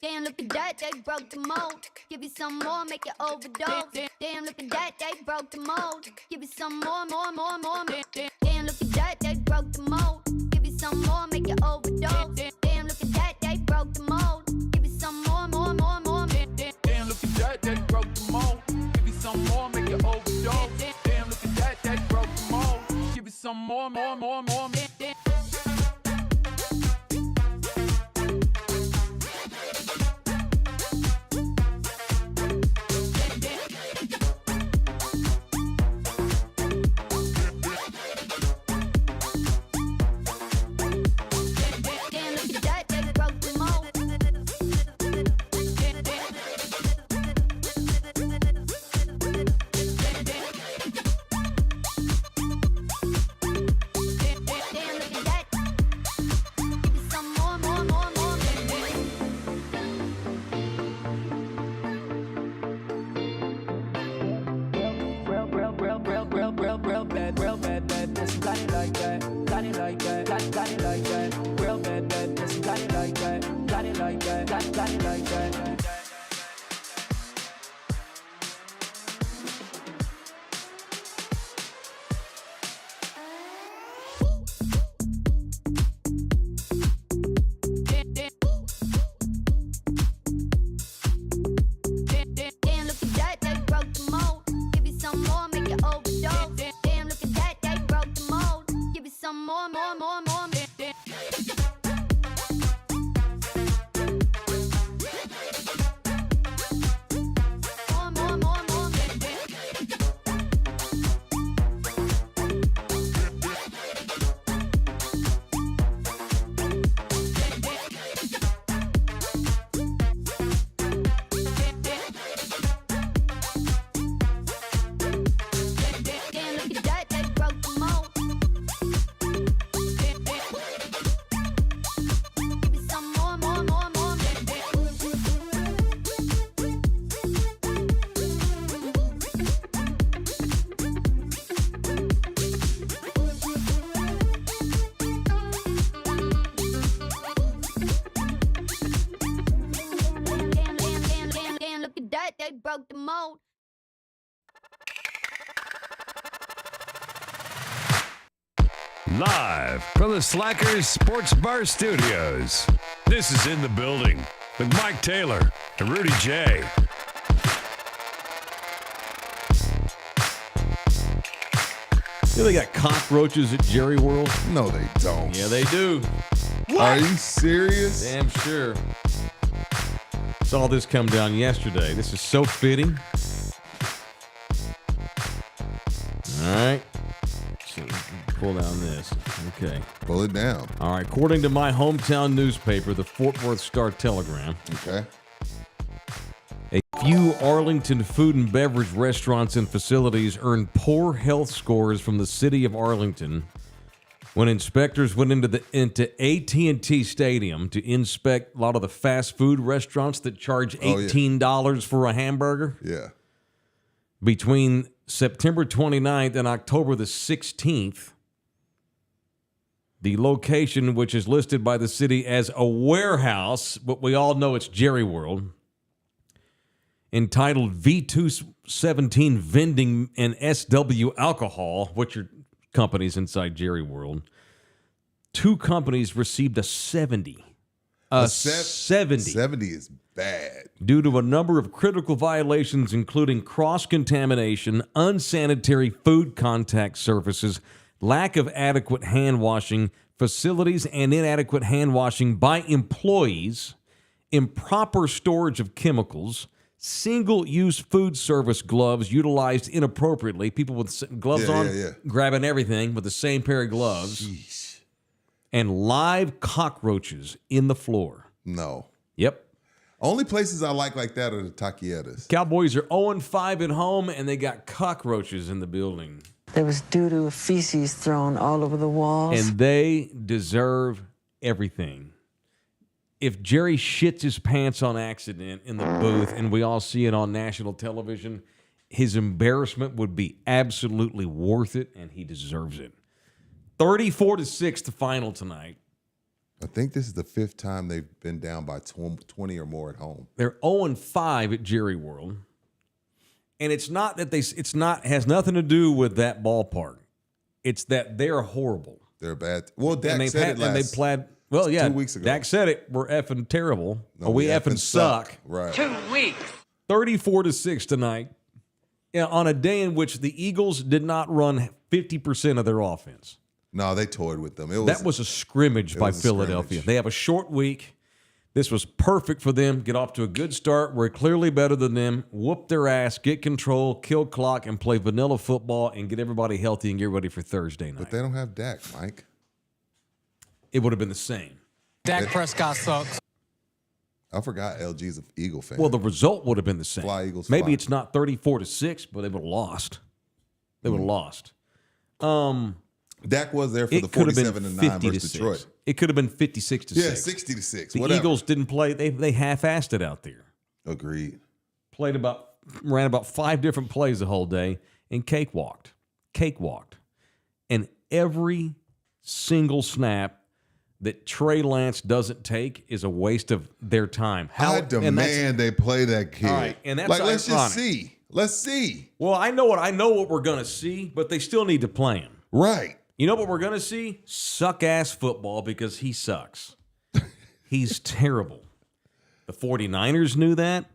Damn, look at that, they broke the mold. Give you some more, make you overdose. Damn, look at that, they broke the mold. Give you some more. Damn, look at that, they broke the mold. Give you some more, make you overdose. Damn, look at that, they broke the mold. Give you some more. Damn, look at that, they broke the mold. Give you some more, make you overdose. Damn, look at that, they broke the mold. Give you some more. Broke the mold. Live from the Slackers Sports Bar Studios, this is In the Building with Mike Taylor and Rudy J. You know they got cockroaches at Jerry World? No, they don't. Yeah, they do. What? Are you serious? Damn sure. Saw this come down yesterday. This is so fitting. All right. So pull down this. Okay. Pull it down. All right. According to my hometown newspaper, the Fort Worth Star-Telegram. Okay. A few Arlington food and beverage restaurants and facilities earned poor health scores from the city of Arlington when inspectors went into AT&T Stadium to inspect a lot of the fast food restaurants that charge $18 for a hamburger. Yeah. Between September 29th and October the 16th, the location, which is listed by the city as a warehouse, but we all know it's Jerry World, entitled V217 Vending and SW Alcohol, which are companies inside Jerry World. Two companies received a 70. A 70. 70 is bad. Due to a number of critical violations, including cross-contamination, unsanitary food contact surfaces, lack of adequate hand washing facilities and inadequate hand washing by employees, improper storage of chemicals, single-use food service gloves utilized inappropriately. People with gloves on, grabbing everything with the same pair of gloves. Jeez. And live cockroaches in the floor. No. Yep. Only places I like that are the taquieras. Cowboys are 0-5 at home, and they got cockroaches in the building. There was doo-doo feces thrown all over the walls. And they deserve everything. If Jerry shits his pants on accident in the booth and we all see it on national television, his embarrassment would be absolutely worth it, and he deserves it. 34-6 the final tonight. I think this is the 5th time they've been down by 20 or more at home. They're 0-5 at Jerry World. And it's not that has nothing to do with that ballpark. It's that they're horrible. They're bad. Well, Dak said it last 2 weeks ago. Dak said it. We're effing terrible. No, or we effing suck. Right. 2 weeks. 34-6 tonight. Yeah, on a day in which the Eagles did not run 50% of their offense. No, they toyed with them. That was a scrimmage by Philadelphia. Scrimmage. They have a short week. This was perfect for them. Get off to a good start. We're clearly better than them. Whoop their ass, get control, kill clock, and play vanilla football and get everybody healthy and get ready for Thursday night. But they don't have Dak, Mike. It would have been the same. Dak Prescott sucks. I forgot LG's an Eagle fan. Well, the result would have been the same. Fly, Eagles, Maybe fly. it's not 34-6, but they would have lost. They would have lost. Dak was there for It the could have been 47-9 versus 50-6. Detroit. It could have been 56-6. Yeah, 60-6. The whatever. Eagles didn't play. They half-assed it out there. Agreed. Ran about 5 different plays the whole day and cakewalked. And every single snap that Trey Lance doesn't take is a waste of their time. I demand they play that kid. All right, and that's let's just ironic. see. Let's see. Well, I know what we're going to see, but they still need to play him. Right. You know what we're going to see? Suck-ass football because he sucks. He's terrible. The 49ers knew that,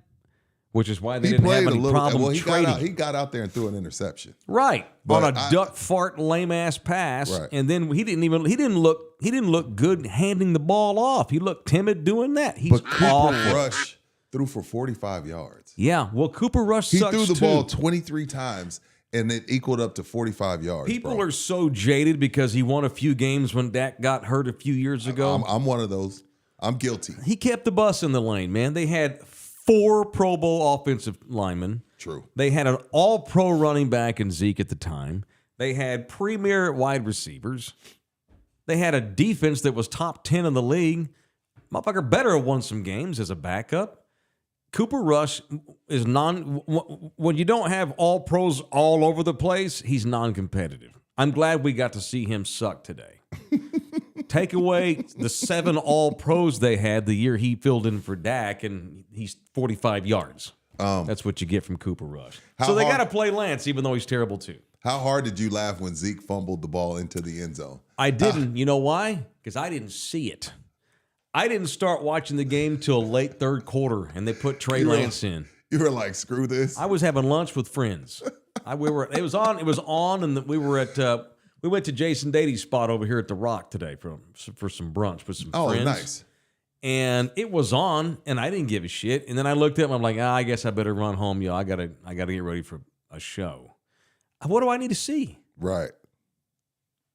which is why they didn't have any problem trading. He got out there and threw an interception. Right. But on a duck fart lame-ass pass. Right. And then he didn't look good handing the ball off. He looked timid doing that. He's But Cooper awful. Rush threw for 45 yards. Yeah. Well, Cooper Rush He sucks threw the too. ball 23 times, and it equaled up to 45 yards. People are so jaded because he won a few games when Dak got hurt a few years ago. I'm one of those. I'm guilty. He kept the bus in the lane, man. They had 4 Pro Bowl offensive linemen. True. They had an all-pro running back in Zeke at the time. They had premier wide receivers. They had a defense that was top 10 in the league. Motherfucker better have won some games as a backup. Cooper Rush is when you don't have all pros all over the place, he's non-competitive. I'm glad we got to see him suck today. Take away the 7 all pros they had the year he filled in for Dak, and he's 45 yards. That's what you get from Cooper Rush. So they got to play Lance, even though he's terrible too. How hard did you laugh when Zeke fumbled the ball into the end zone? I didn't. You know why? Because I didn't see it. I didn't start watching the game till late third quarter, and they put Trey Lance in. You were like, screw this. I was having lunch with friends. It was on, and we were at. We went to Jason Dady's spot over here at the Rock today for some brunch with some friends. Oh, nice. And it was on, and I didn't give a shit. And then I looked up, and I'm like, I guess I better run home, yo. I gotta get ready for a show. What do I need to see? Right.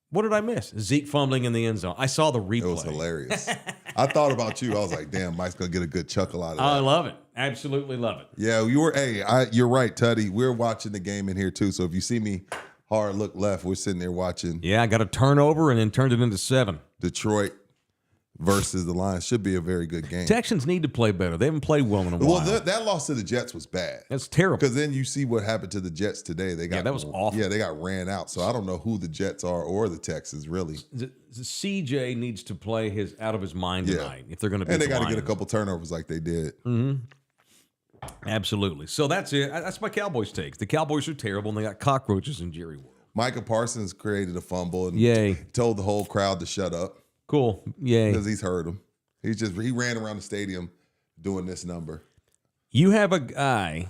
What did I miss? Zeke fumbling in the end zone. I saw the replay. It was hilarious. I thought about you. I was like, damn, Mike's going to get a good chuckle out of that. I love it. Absolutely love it. Yeah, you're right, Tuddy. We're watching the game in here, too. So if you see me hard look left, we're sitting there watching. Yeah, I got a turnover and then turned it into 7. Detroit versus the Lions. Should be a very good game. Texans need to play better. They haven't played well in a while. Well, that loss to the Jets was bad. That's terrible. Because then you see what happened to the Jets today. That was awful. Yeah, they got ran out. So I don't know who the Jets are or the Texans, really. The CJ needs to play out of his mind tonight if they're going to be. And they got to get a couple turnovers like they did. Mm-hmm. Absolutely. So that's it. That's my Cowboys takes. The Cowboys are terrible, and they got cockroaches in Jerry World. Micah Parsons created a fumble and Yay. told the whole crowd to shut up. Cool. Yay. Because he's heard him. He ran around the stadium doing this number. You have a guy.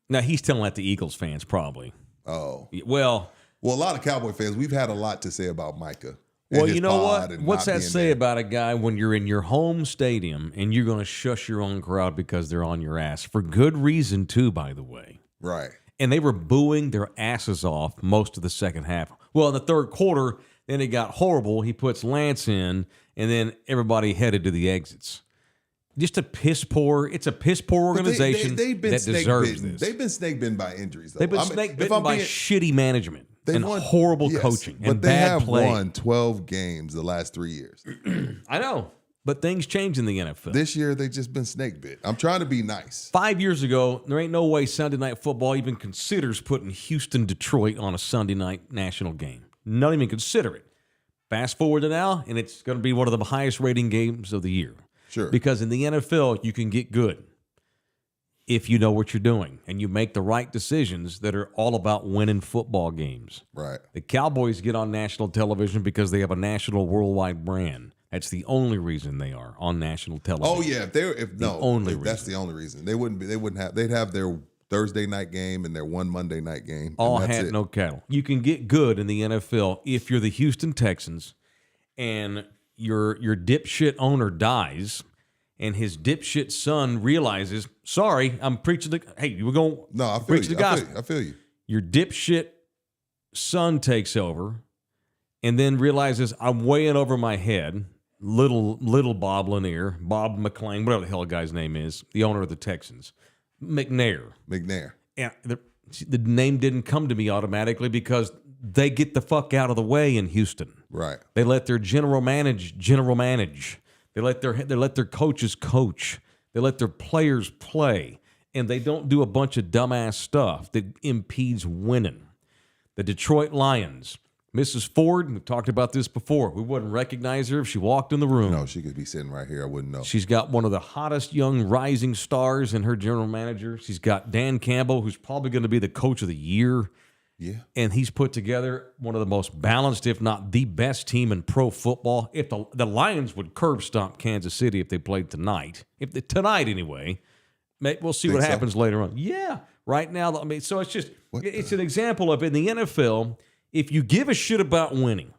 Now, he's telling that to Eagles fans, probably. Oh. Well, a lot of Cowboy fans, we've had a lot to say about Micah. Well, you know what? What's that say about a guy when you're in your home stadium and you're going to shush your own crowd because they're on your ass? For good reason, too, by the way. Right. And they were booing their asses off most of the second half. Well, in the third quarter, then it got horrible. He puts Lance in, and then everybody headed to the exits. Just a piss poor. It's a piss poor organization they've been that deserves this. They've been snake bitten by injuries, though. They've been snake bitten by shitty management and horrible coaching and but they bad have play. won 12 games the last 3 years. I know, but things change in the NFL. This year, they've just been snake bit. I'm trying to be nice. 5 years ago, there ain't no way Sunday Night Football even considers putting Houston-Detroit on a Sunday night national game. Not even consider it. Fast forward to now, and it's going to be one of the highest rating games of the year. Sure. Because in the NFL, you can get good if you know what you're doing and you make the right decisions that are all about winning football games. Right. The Cowboys get on national television because they have a national worldwide brand. That's the only reason they are on national television. Oh yeah, if that's the only reason. They'd have their Thursday night game and their one Monday night game. All and that's hat, it. no cattle. You can get good in the NFL if you're the Houston Texans and your dipshit owner dies and his dipshit son realizes, sorry, I'm preaching the, hey, you were going to preach the gospel. I feel you. Your dipshit son takes over and then realizes I'm way in over my head. Little Bob Lanier, Bob McClain, whatever the hell the guy's name is, the owner of the Texans. McNair. And the name didn't come to me automatically because they get the fuck out of the way in Houston. Right. They let their general manage. They let their coaches coach. They let their players play, and they don't do a bunch of dumbass stuff that impedes winning. The Detroit Lions. Mrs. Ford, we've talked about this before. We wouldn't recognize her if she walked in the room. No, she could be sitting right here. I wouldn't know. She's got one of the hottest young rising stars in her general manager. She's got Dan Campbell, who's probably going to be the coach of the year. Yeah. And he's put together one of the most balanced, if not the best team in pro football. If the Lions would curb stomp Kansas City if they played tonight. Tonight anyway. We'll see what happens later on. Yeah. Right now, I mean, so it's an example of in the NFL, if you give a shit about winning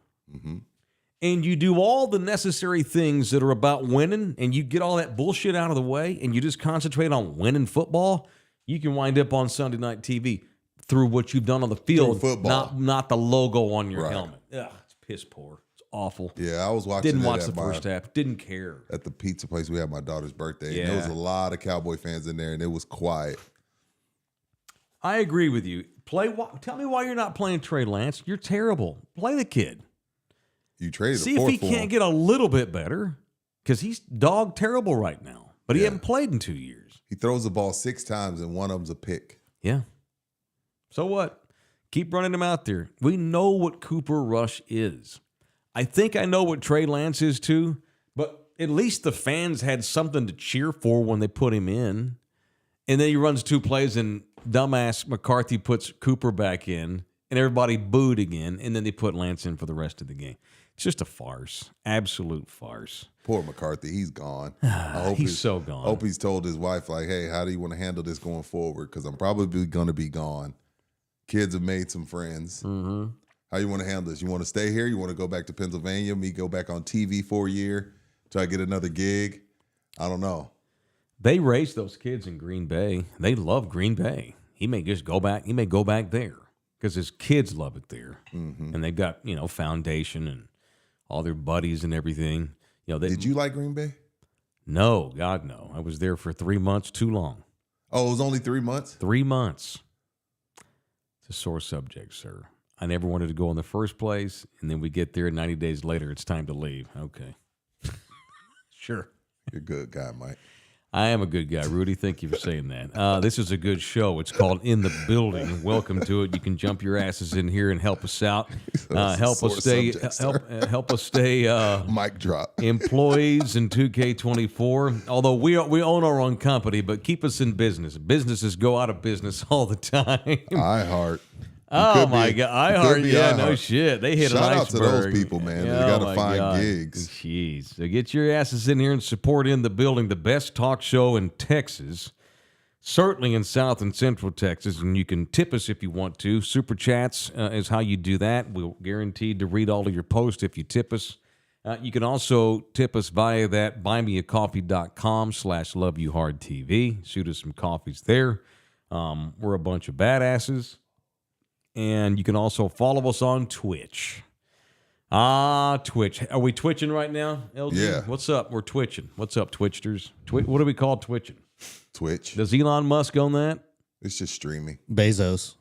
and you do all the necessary things that are about winning and you get all that bullshit out of the way and you just concentrate on winning football, you can wind up on Sunday night TV through what you've done on the field, not the logo on your helmet. Ugh, it's piss poor. It's awful. Yeah, I was watching. Didn't watch the first half. Didn't care. At the pizza place we had my daughter's birthday. Yeah. And there was a lot of Cowboy fans in there, and it was quiet. I agree with you. Tell me why you're not playing Trey Lance. You're terrible. Play the kid. You traded See if he can't get a little bit better because he's dog terrible right now. But he hasn't played in 2 years. He throws the ball 6 times, and one of them's a pick. Yeah. So what? Keep running him out there. We know what Cooper Rush is. I think I know what Trey Lance is too, but at least the fans had something to cheer for when they put him in. And then he runs 2 plays and dumbass McCarthy puts Cooper back in and everybody booed again. And then they put Lance in for the rest of the game. It's just a farce. Absolute farce. Poor McCarthy. He's gone. He's so gone. I hope he's told his wife, like, hey, how do you want to handle this going forward? Because I'm probably going to be gone. Kids have made some friends. Mm-hmm. How you want to handle this? You want to stay here? You want to go back to Pennsylvania? Me go back on TV for a year till I get another gig? I don't know. They raised those kids in Green Bay. They love Green Bay. He may just go back. He may go back there because his kids love it there, and they've got foundation and all their buddies and everything. Did you like Green Bay? No, God no. I was there for 3 months. Too long. Oh, it was only 3 months? 3 months. It's a sore subject, sir. I never wanted to go in the first place, and then we get there 90 days later, it's time to leave. Okay. Sure. You're a good guy, Mike. I am a good guy, Rudy. Thank you for saying that. This is a good show. It's called In the Building. Welcome to it. You can jump your asses in here and help us out. Help us stay. Mic drop. Employees in 2K24. Although we own our own company, but keep us in business. Businesses go out of business all the time. iHeart. Oh my God! iHeart, yeah, no shit. They hit an iceberg. Shout out to those people, man. They got to find gigs. Jeez. So get your asses in here and support In the Building, the best talk show in Texas, certainly in South and Central Texas. And you can tip us if you want to. Super Chats is how you do that. We'll guaranteed to read all of your posts if you tip us. You can also tip us via that buymeacoffee.com/loveyouhardtv. Shoot us some coffees there. We're a bunch of badasses. And you can also follow us on Twitch. Twitch. Are we twitching right now, LG? Yeah. What's up? We're twitching. What's up, Twitchsters? What do we call twitching? Twitch. Does Elon Musk own that? It's just streaming. Bezos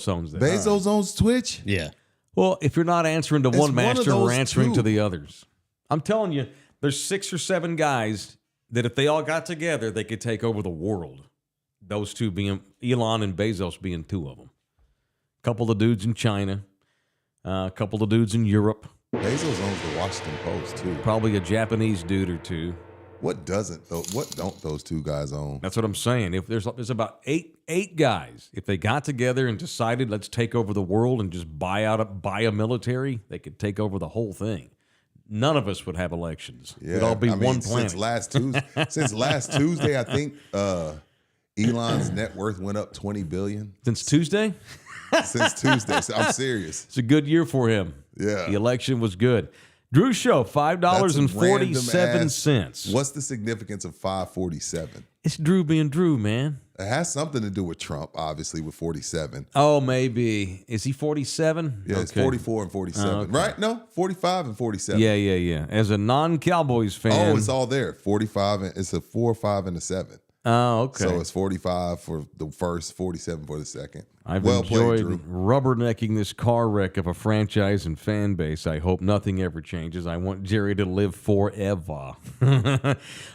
owns that. Bezos owns Twitch? Yeah. Well, if you're not answering to one master, we're answering to two. the others. I'm telling you, there's 6 or 7 guys that if they all got together, they could take over the world. Those two being Elon and Bezos being 2 of them. A couple of dudes in China, a couple of dudes in Europe, Bezos owns the Washington Post too. Probably a Japanese dude or two. What don't those two guys own? That's what I'm saying. If there's about eight guys, if they got together and decided let's take over the world and just buy a military, they could take over the whole thing. None of us would have elections. Yeah, It'd all be one planet. Since last Tuesday, I think Elon's net worth went up $20 billion. Since Tuesday? Since Tuesday. So I'm serious. It's a good year for him. Yeah. The election was good. Drew Show, $5.47. What's the significance of 547? It's Drew being Drew, man. It has something to do with Trump, obviously, with 47. Oh, maybe. Is he 47? Yeah, it's 44 and 47. Okay. Right? No, 45 and 47. Yeah. As a non-Cowboys fan. Oh, it's all there. 45, and it's a 4, 5, and a 7. Oh, okay. So it's 45 for the first, 47 for the second. I've well enjoyed played, Drew. rubbernecking this car wreck of a franchise and fan base. I hope nothing ever changes. I want Jerry to live forever.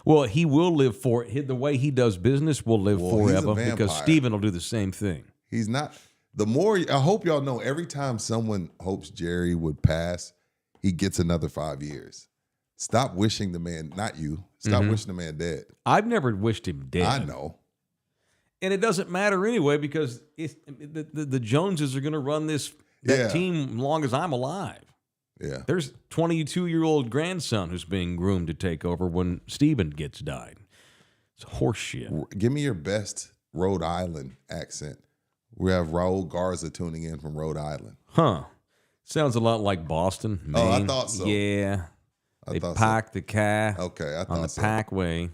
Well, he will live the way he does business will live forever because Steven will do the same thing. He's not. I hope y'all know, every time someone hopes Jerry would pass, he gets another 5 years. Stop wishing the man, not you, stop wishing the man dead. I've never wished him dead. I know. And it doesn't matter anyway because the Joneses are going to run that team as long as I'm alive. Yeah. There's 22-year-old grandson who's being groomed to take over when Steven gets died. It's horse shit. Give me your best Rhode Island accent. We have Raul Garza tuning in from Rhode Island. Huh. Sounds a lot like Boston, Maine. Oh, I thought so. Yeah. They park the car on the parkway.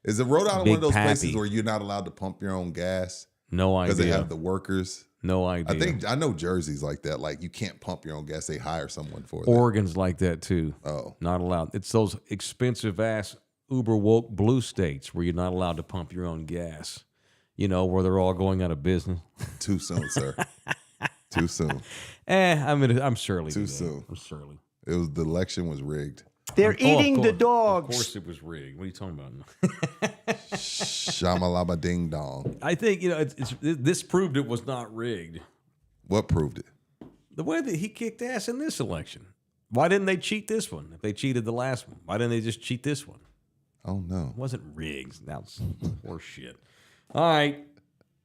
Is it Rhode Island Big one of those Pappy. places where you're not allowed to pump your own gas? No idea. Because they have the workers. No idea. I know Jersey's like that. Like you can't pump your own gas. They hire someone for it. Oregon's like that too. Oh. Not allowed. It's those expensive ass uber woke blue states where you're not allowed to pump your own gas. You know, where they're all going out of business. Too soon, sir. Too soon. I'm surly. Too today. soon. I'm surly. The election was rigged. They're eating the dogs. Of course it was rigged. What are you talking about? Shamalama ding dong. I think, this proved it was not rigged. What proved it? The way that he kicked ass in this election. Why didn't they cheat this one? If they cheated the last one, why didn't they just cheat this one? Oh, no. It wasn't rigged. That's horse shit. All right.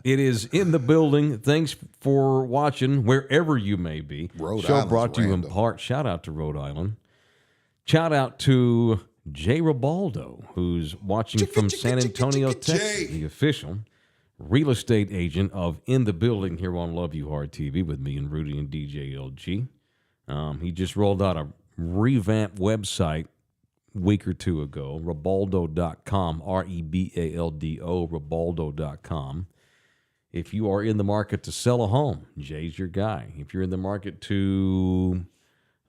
It is in the building. Thanks for watching wherever you may be. Rhode Show Island's brought to you in random. part. Shout out to Rhode Island. Shout out to Jay Ribaldo, who's watching from San Antonio, Texas, the official real estate agent of In the Building here on Love You Hard TV with me and Rudy and DJ LG. He just rolled out a revamped website a week or two ago, Ribaldo.com, Rebaldo, Ribaldo.com. If you are in the market to sell a home, Jay's your guy. If you're in the market to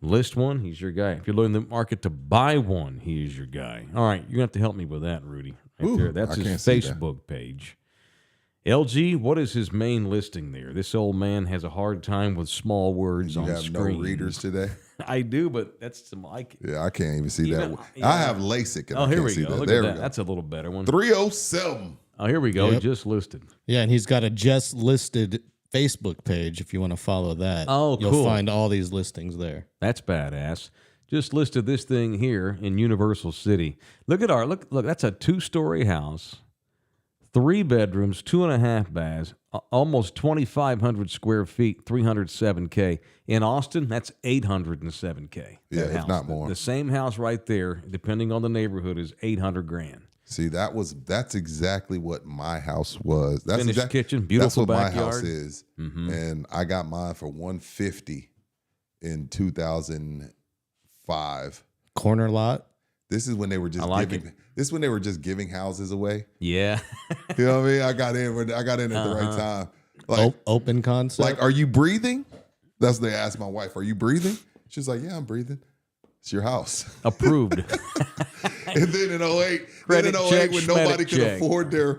list one, he's your guy. If you're in the market to buy one, he is your guy. All right, you're going to have to help me with that, Rudy. Right there. That's his Facebook page. LG, what is his main listing there? This old man has a hard time with small words on screen. You have no readers today? I do, but that's some like. Yeah, I can't even see that. I have LASIK, and I here can't we see go. that. Look There at we that. go. That's a little better one. 307. Oh, here we go. Yep. Just listed. Yeah, and he's got a just listed Facebook page if you want to follow that. Oh, cool. You'll find all these listings there. That's badass. Just listed this thing here in Universal City. Look at look. That's a 2-story house, 3 bedrooms, 2.5 baths, almost 2,500 square feet, $307K. In Austin, that's $807K. Yeah, if house. not more. The same house right there, depending on the neighborhood, is $800,000. See, that's exactly what my house was. That's Finished kitchen, beautiful That's what backyard. my house is, and I got mine for $150 in 2005. Corner lot. This is when they were just This is when they were just giving houses away. Yeah. You know what I mean? I got in at the right time. Like, Open concept. like, are you breathing? That's what they asked my wife. Are you breathing? She's like, yeah, I'm breathing. It's your house. Approved. And then in 08, Credit check, when nobody schmedic could check. afford their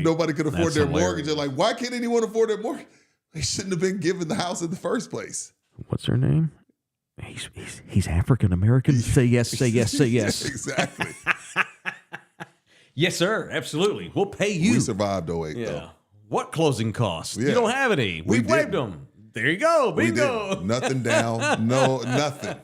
nobody could afford That's their hilarious. mortgage. They're like, why can't anyone afford their mortgage? They shouldn't have been given the house in the first place. What's her name? He's African American. Say yes, say yes, say yes. Exactly. Yes, sir. Absolutely. We'll pay you. We survived 08 Yeah. though. What closing costs? Yeah. You don't have any. We waived didn't. them. There you go. We Bingo. did nothing down. No, nothing.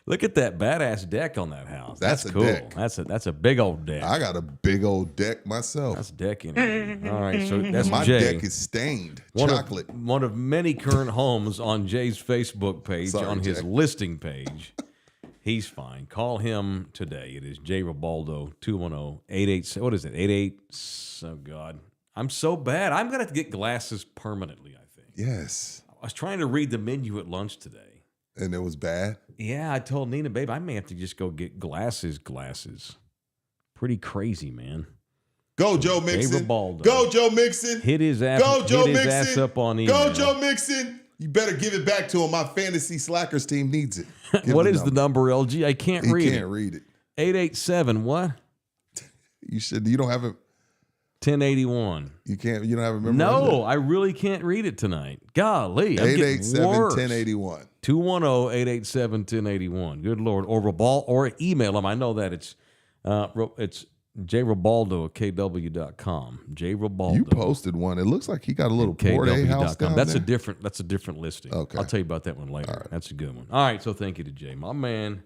Look at that badass deck on that house. That's a cool. deck. That's a big old deck. I got a big old deck myself. That's deck energy. All right, so that's My Jay. deck is stained One chocolate. One of many current homes on Jay's Facebook page, Sorry, on his Jay. listing page. He's fine. Call him today. It is Jay Ribaldo, 210-887. What is it? 88. Oh, God. I'm so bad. I'm going to have to get glasses permanently, I think. Yes. I was trying to read the menu at lunch today. And it was bad? Yeah, I told Nina, babe, I may have to just go get glasses. Pretty crazy, man. Go, Joe Jay Mixon. Ribaldo. Go, Joe Mixon. Hit his ass, Go, Joe hit his Mixon. ass up on email. Go, Joe Mixon. You better give it back to him. My fantasy slackers team needs it. Give What him is the number, LG? I can't He read can't it. read it. 887 what? You should. You don't have it. 1081. You can't. You don't have it memorized. No, I really can't read it tonight. Golly, I'm getting 887-1081. 210-887-1081. Good Lord. Or email him. I know that it's jribaldo@kw.com. Jribaldo. You posted one. It looks like he got a little Port-A house down That's there. a different listing. Okay. I'll tell you about that one later. All right. That's a good one. All right, so thank you to Jay. My man,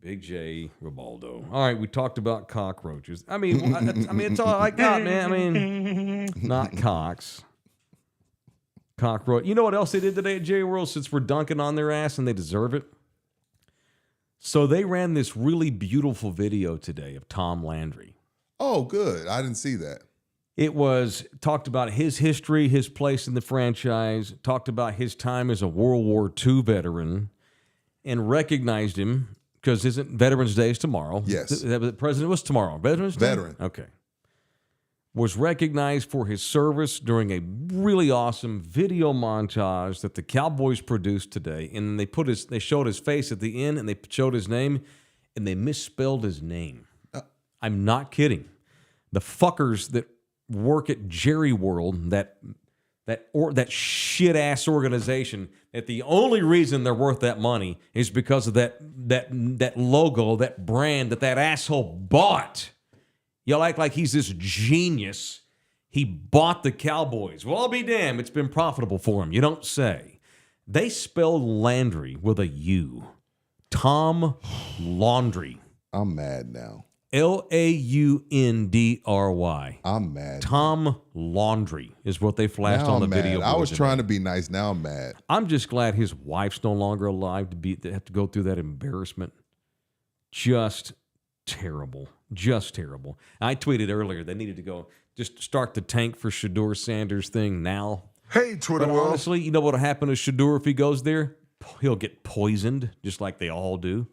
Big J Ribaldo. All right, we talked about cockroaches. I mean, it's all I got, man. I mean, not cocks. Cockroach. You know what else they did today at J World, since we're dunking on their ass and they deserve it? So they ran this really beautiful video today of Tom Landry. Oh, good. I didn't see that. It was talked about his history, his place in the franchise, talked about his time as a World War II veteran, and recognized him because isn't Veterans Day is tomorrow? Yes. The president was tomorrow. Veterans Day? Veteran. Okay. Was recognized for his service during a really awesome video montage that the Cowboys produced today. And they showed his face at the end, and they showed his name, and they misspelled his name. I'm not kidding. The fuckers that work at Jerry World, that shit ass organization, that the only reason they're worth that money is because of that logo, that brand that asshole bought. Y'all act like he's this genius. He bought the Cowboys. Well, I'll be damned. It's been profitable for him. You don't say. They spelled Landry with a U. Tom Laundry. I'm mad now. Laundry. I'm mad. Tom Laundry is what they flashed Now on the I'm video. mad. I was board trying to today. be nice. Now I'm mad. I'm just glad his wife's no longer alive to have to go through that embarrassment. Just terrible. Just terrible. I tweeted earlier they needed to go just start the tank for Shedeur Sanders thing now. Hey, Twitter But world. honestly, you know what will happen to Shedeur if he goes there? He'll get poisoned, just like they all do.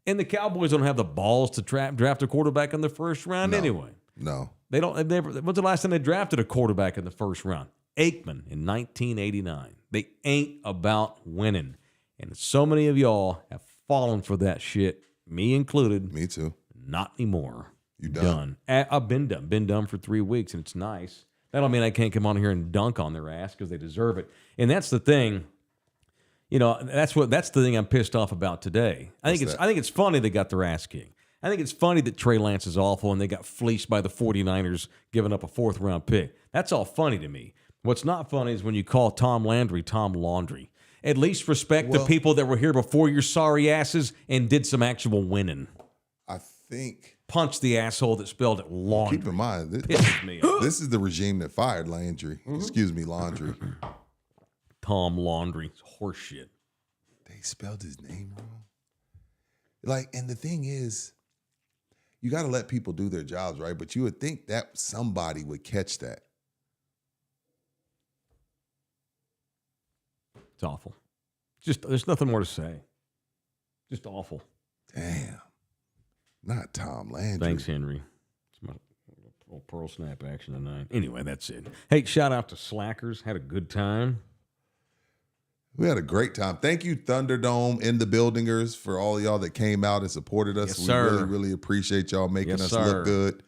And the Cowboys don't have the balls to draft a quarterback in the first round anyway. No. They don't. When's the last time they drafted a quarterback in the first round? Aikman in 1989. They ain't about winning, and so many of y'all have fallen for that shit, me included. Me too. Not anymore. You done? I've been done. Been done for 3 weeks, and it's nice. That don't mean I can't come on here and dunk on their ass because they deserve it. And that's the thing. You know, that's the thing I'm pissed off about today. I think it's funny they got their ass kicked. I think it's funny that Trey Lance is awful and they got fleeced by the 49ers giving up a 4th round pick. That's all funny to me. What's not funny is when you call Tom Landry Tom Laundry. At least respect the people that were here before your sorry asses and did some actual winning. I think. Punch the asshole that spelled it laundry. Keep in mind, Pisses me off. this is the regime that fired Landry. Excuse me, Laundry. Tom Laundry. It's horseshit. They spelled his name wrong. Like, and the thing is, you got to let people do their jobs, right? But you would think that somebody would catch that. It's awful. Just there's nothing more to say. Just awful. Damn. Not Tom Landry. Thanks, Henry. It's my little pearl snap action tonight. Anyway, that's it. Hey, shout out to Slackers. Had a good time. We had a great time. Thank you, Thunderdome in the Buildingers, for all y'all that came out and supported us. Yes, we sir. really, really appreciate y'all making Yes, us sir. look good.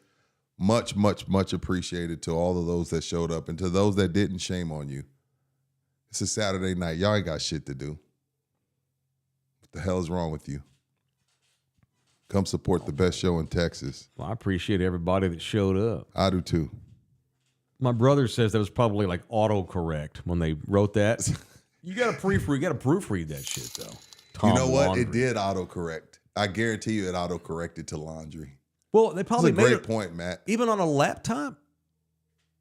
Much, much, much appreciated to all of those that showed up. And to those that didn't, shame on you. It's a Saturday night. Y'all ain't got shit to do. What the hell is wrong with you? Come support the best show in Texas. Well, I appreciate everybody that showed up. I do too. My brother says that was probably like autocorrect when they wrote that. You got to proofread that shit though. Tom You know what? Laundry. It did autocorrect. I guarantee you it autocorrected to laundry. Well, they That's probably a made great it, point, Matt. even on a laptop,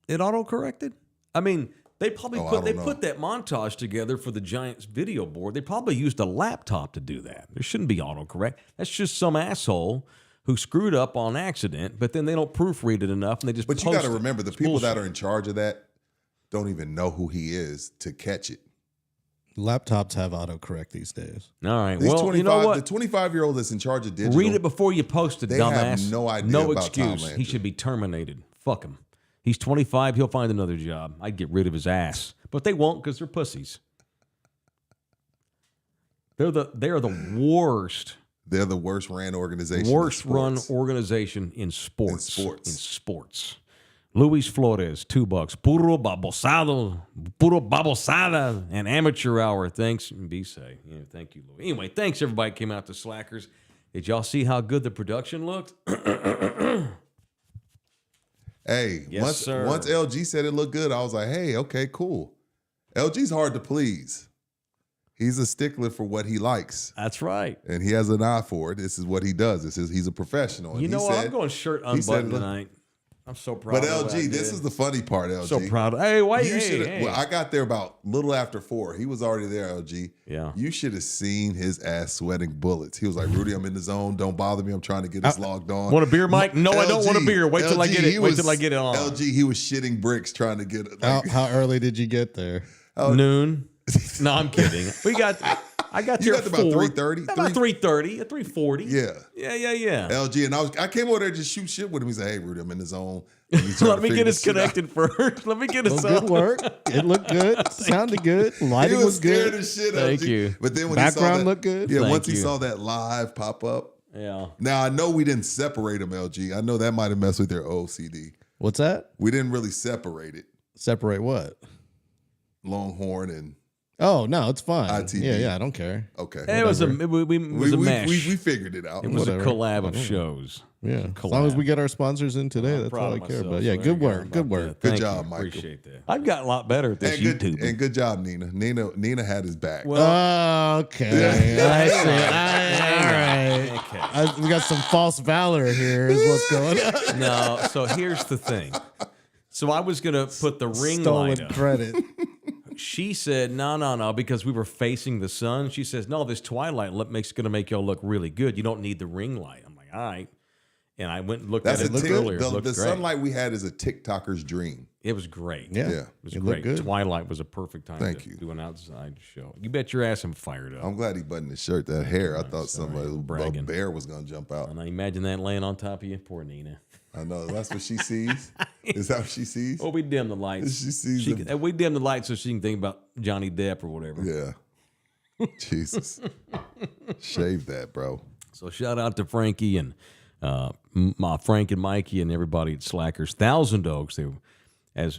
it autocorrected. I mean, they probably put that montage together for the Giants video board. They probably used a laptop to do that. There shouldn't be autocorrect. That's just some asshole who screwed up on accident, but then they don't proofread it enough, and they just But you post got to it. remember, the It's people that bullshit. are in charge of that don't even know who he is to catch it. Laptops have autocorrect these days. All right. These Well, you know what? The 25-year-old that's in charge of digital. Read it before you post it, They dumbass. have no idea No about Tom excuse. Landry. He should be terminated. Fuck him. He's 25. He'll find another job. I'd get rid of his ass. But they won't because they're pussies. They're the worst. They're the worst ran organization. Worst in run sports. organization in sports. In sports. Luis Flores, $2. Puro babosada, and amateur hour. Thanks. Be safe. Yeah, thank you, Louis. Anyway, thanks everybody came out to Slackers. Did y'all see how good the production looked? Hey, Yes, sir. once LG said it looked good, I was like, hey, okay, cool. LG's hard to please. He's a stickler for what he likes, That's right. and he has an eye for it. This is what he does. He's a professional. And You know he what? said- I'm going shirt he said, unbuttoned look- tonight. I'm so proud But of what I LG, this did. is the funny part, LG. So proud of. Hey, wait, You hey, should. hey. Well, I got there about little after 4. He was already there, LG. Yeah. You should have seen his ass sweating bullets. He was like, Rudy, I'm in the zone. Don't bother me. I'm trying to get this logged on. Want a beer, Mike? No, I don't want a beer. Wait till I get it. he Wait till I get it on. LG, he was shitting bricks trying to get it. Like, How early did you get there? Noon. No, I'm kidding. I got You there got at about 4. 3:30? About 3:30. At 3:40. yeah. Yeah. LG, and I came over there to shoot shit with him. He said, hey, Rudy, I'm in the zone. And he's trying Let to me figure get us this shit out. connected first. Let me get us Well, up. good work. It looked good. Sounded good. He Lighting was was scared good. as shit. Thank LG. you. But then when Background he saw that, looked good. Yeah, Thank once he you. saw that live pop up. Yeah. Now I know we didn't separate them, LG. I know that might have messed with their OCD. What's that? We didn't really separate it. Separate what? Longhorn and Oh no, it's fine. ITV. Yeah, I don't care. okay. It was a mesh. We figured it out. It was Whatever. a collab of shows. Yeah, as long as Collab. we get our sponsors in today, that's Proud all I of care myself, about. so Yeah, there good you go work. about Good that. work. Good Thank job, you. Michael. Appreciate that. I've got a lot better at this YouTube. And good job, Nina. Nina had his back. Okay, I see. All right. Okay. We got some false valor here. Is what's going on? No, so here's the thing. So I was gonna put the ring light Stolen up. credit. She said, no, because we were facing the sun. She says, no, this twilight gonna make y'all look really good. You don't need the ring light. I'm like, all right. And I went and looked That's at it a earlier. It the looked great. sunlight we had is a TikToker's dream. It was great. Yeah, Yeah. It was it looked great. good. Twilight was a perfect time Thank to you. do an outside show. You bet your ass I'm fired up. I'm glad he buttoned his shirt. That hair, I thought sorry, a bragging. bear was gonna jump out. And I imagine that laying on top of you. Poor Nina. I know that's what she sees. Is that what she sees? Well, we dim the lights. She sees them. We dim the lights so she can think about Johnny Depp or whatever. Yeah. Jesus. Shave that, bro. So shout out to Frankie and my Frank and Mikey and everybody at Slackers. 1,000 dogs. They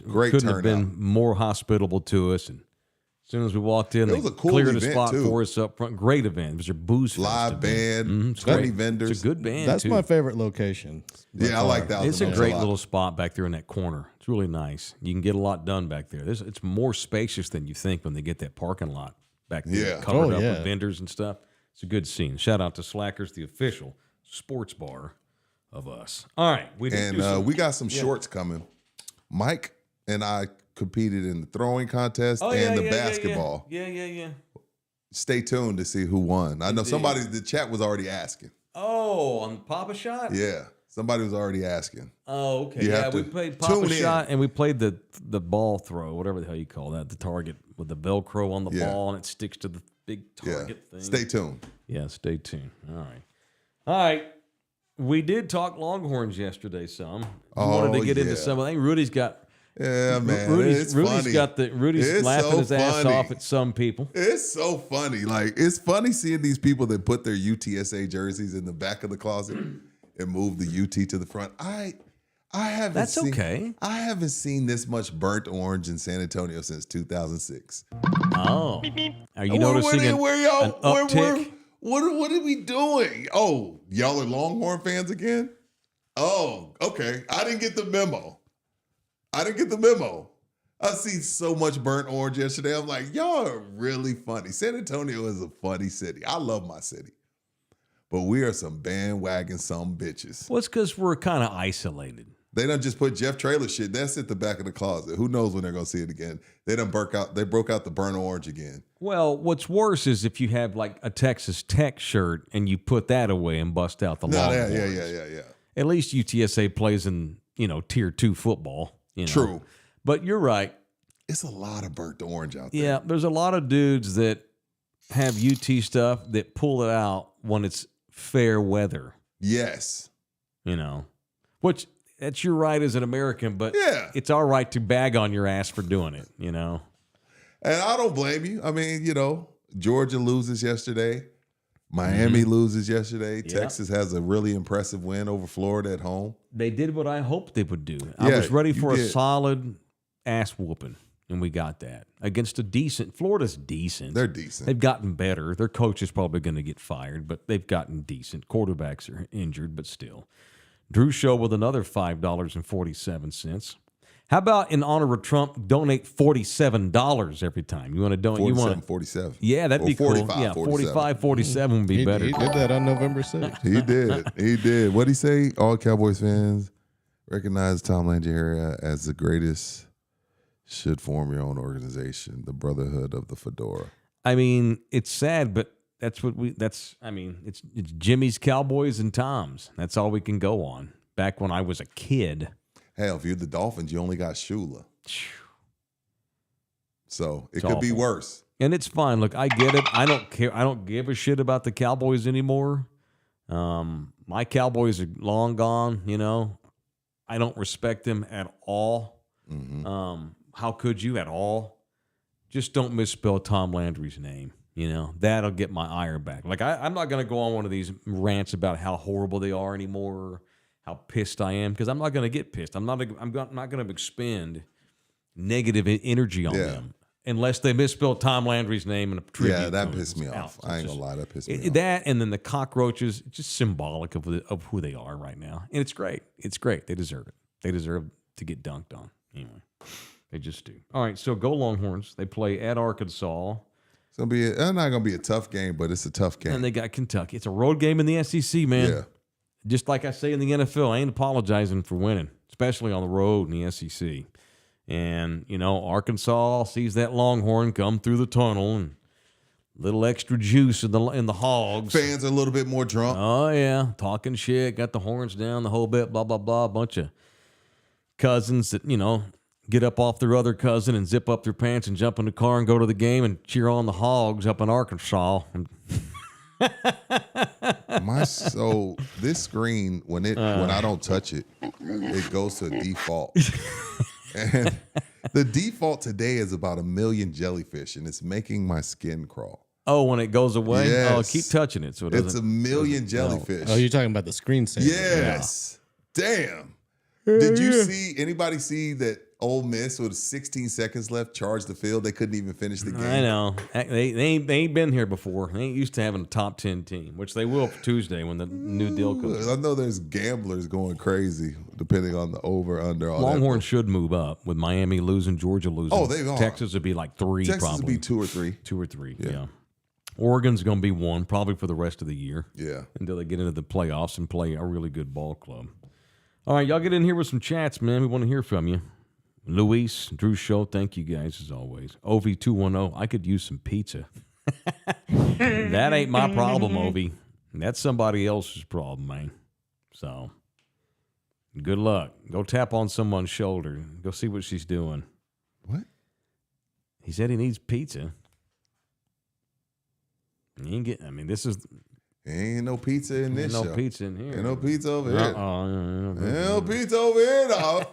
Great couldn't have turnout. been more hospitable to us. And as soon as we walked in, It they was a cool cleared a event, spot too. for us up front. Great event. It was a booze fest Live event. band, It's 20 great. vendors. It's a good band. That's too. my favorite location. Yeah, I like that. It's a great little spot back there in that corner. It's really nice. You can get a lot done back there. It's more spacious than you think when they get that parking lot back there Yeah. covered Oh, up yeah. with vendors and stuff. It's a good scene. Shout out to Slackers, the official sports bar of us. All right. We did do And some- we got some shorts coming. Mike and I competed in the throwing contest Oh, and yeah, the yeah, basketball. Yeah. Stay tuned to see who won. I know Indeed. somebody, the chat was already asking. Oh, on Papa Shot? Yeah, somebody was already asking. Oh, okay. You Yeah, have we to played tune Papa in. Shot and we played the ball throw, whatever the hell you call that, the target with the Velcro on the Yeah. ball and it sticks to the big Yeah, target thing. stay tuned. Yeah, stay tuned. All right. We did talk Longhorns yesterday some. We wanted to Oh, get into yeah. some. I think Rudy's got Yeah, man. Rudy's funny. Rudy's It's laughing so his ass funny. off at some people. It's so funny. Like, it's funny seeing these people that put their UTSA jerseys in the back of the closet and move the UT to the front. I haven't That's seen, okay. I haven't seen this much burnt orange in San Antonio since 2006. Oh. Are you noticing an uptick? What are we doing? Oh, y'all are Longhorn fans again? Oh, okay. I didn't get the memo. I seen so much burnt orange yesterday. I'm like, y'all are really funny. San Antonio is a funny city. I love my city. But we are some bandwagon some bitches. Well, it's because we're kind of isolated. They done just put Jeff Traylor shit. That's at the back of the closet. Who knows when they're gonna see it again? They broke out the burnt orange again. Well, what's worse is if you have like a Texas Tech shirt and you put that away and bust out the Longhorns. Yeah. At least UTSA plays in, Tier 2 football. True. But you're right. It's a lot of burnt orange out there. Yeah, there's a lot of dudes that have UT stuff that pull it out when it's fair weather. Yes. Which that's your right as an American, but it's our right to bag on your ass for doing it, And I don't blame you. I mean, Georgia loses yesterday. Miami loses yesterday. Yep. Texas has a really impressive win over Florida at home. They did what I hoped they would do. I was ready for a solid ass whooping, and we got that. Against a decent, Florida's decent. They're decent. They've gotten better. Their coach is probably going to get fired, but they've gotten decent. Quarterbacks are injured, but still. Drew Show with another $5.47. How about in honor of Trump, donate $47 every time? You want to donate? 47. Yeah, that'd be 45, cool. Yeah, 45, 47 would be better. He did that on November 6th. He did. What'd he say? All Cowboys fans recognize Tom Landry here as the greatest. Should form your own organization, the Brotherhood of the Fedora. I mean, it's sad, but it's Jimmy's Cowboys and Tom's. That's all we can go on. Back when I was a kid. Hell, if you're the Dolphins, you only got Shula. So it It's could be awful. worse. And it's fine. Look, I get it. I don't care. I don't give a shit about the Cowboys anymore. My Cowboys are long gone, I don't respect them at all. Mm-hmm. How could you at all? Just don't misspell Tom Landry's name. That'll get my ire back. Like I'm not going to go on one of these rants about how horrible they are anymore, how pissed I am, because I'm not going to get pissed. I'm not going to expend negative energy on them unless they misspell Tom Landry's name in a tribute. Yeah, that pissed me off. I ain't gonna lie, that pissed me off. That and then the cockroaches, just symbolic of who they are right now, and it's great. It's great. They deserve it. They deserve to get dunked on. Anyway. They just do. All right, so go Longhorns. They play at Arkansas. It's not going to be a tough game, but it's a tough game. And they got Kentucky. It's a road game in the SEC, man. Yeah. Just like I say in the NFL, I ain't apologizing for winning, especially on the road in the SEC. And, Arkansas sees that Longhorn come through the tunnel and a little extra juice in the hogs. Fans are a little bit more drunk. Oh, yeah. Talking shit, got the horns down, the whole bit, blah, blah, blah. A bunch of cousins that, get up off their other cousin and zip up their pants and jump in the car and go to the game and cheer on the Hogs up in Arkansas. So this screen, when I don't touch it, it goes to default. And the default today is about 1 million jellyfish, and it's making my skin crawl. Oh, when it goes away? Yes. Oh, keep touching it. So it's 1 million jellyfish. Oh, you're talking about the screensaver. Yes. Yeah. Damn. Did you anybody see that Ole Miss with 16 seconds left charged the field? They couldn't even finish the game. I know. They ain't been here before. They ain't used to having a top 10 team, which they will for Tuesday when the new deal comes. I know there's gamblers going crazy depending on the over, under. Longhorns should move up with Miami losing, Georgia losing. Oh, they are. Texas would be like 3 Texas probably. would be 2 or 3. 2 or 3, yeah. Oregon's going to be 1 probably for the rest of the year. Yeah. Until they get into the playoffs and play a really good ball club. All right, y'all get in here with some chats, man. We want to hear from you. Luis, Drew Show, thank you guys as always. OV210, I could use some pizza. That ain't my problem, Ovi. That's somebody else's problem, man. So, good luck. Go tap on someone's shoulder. Go see what she's doing. What? He said he needs pizza. This is... Ain't no pizza in this show. Ain't no pizza in here. Ain't no pizza over here. Ain't no pizza over here, dog.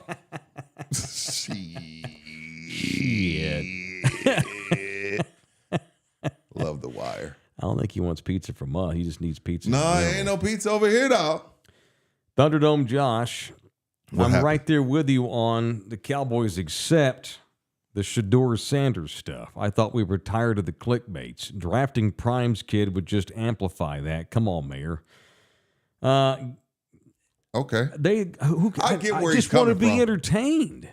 Shit. Love The Wire. I don't think he wants pizza from us. He just needs pizza. No, ain't no pizza over here, dog. Thunderdome Josh, What I'm happened? right there with you on the Cowboys except the Shador Sanders stuff. I thought we were tired of the clickbaits. Drafting Prime's kid would just amplify that. Come on, Mayor. Okay. I I get where just he's want to coming be from. entertained.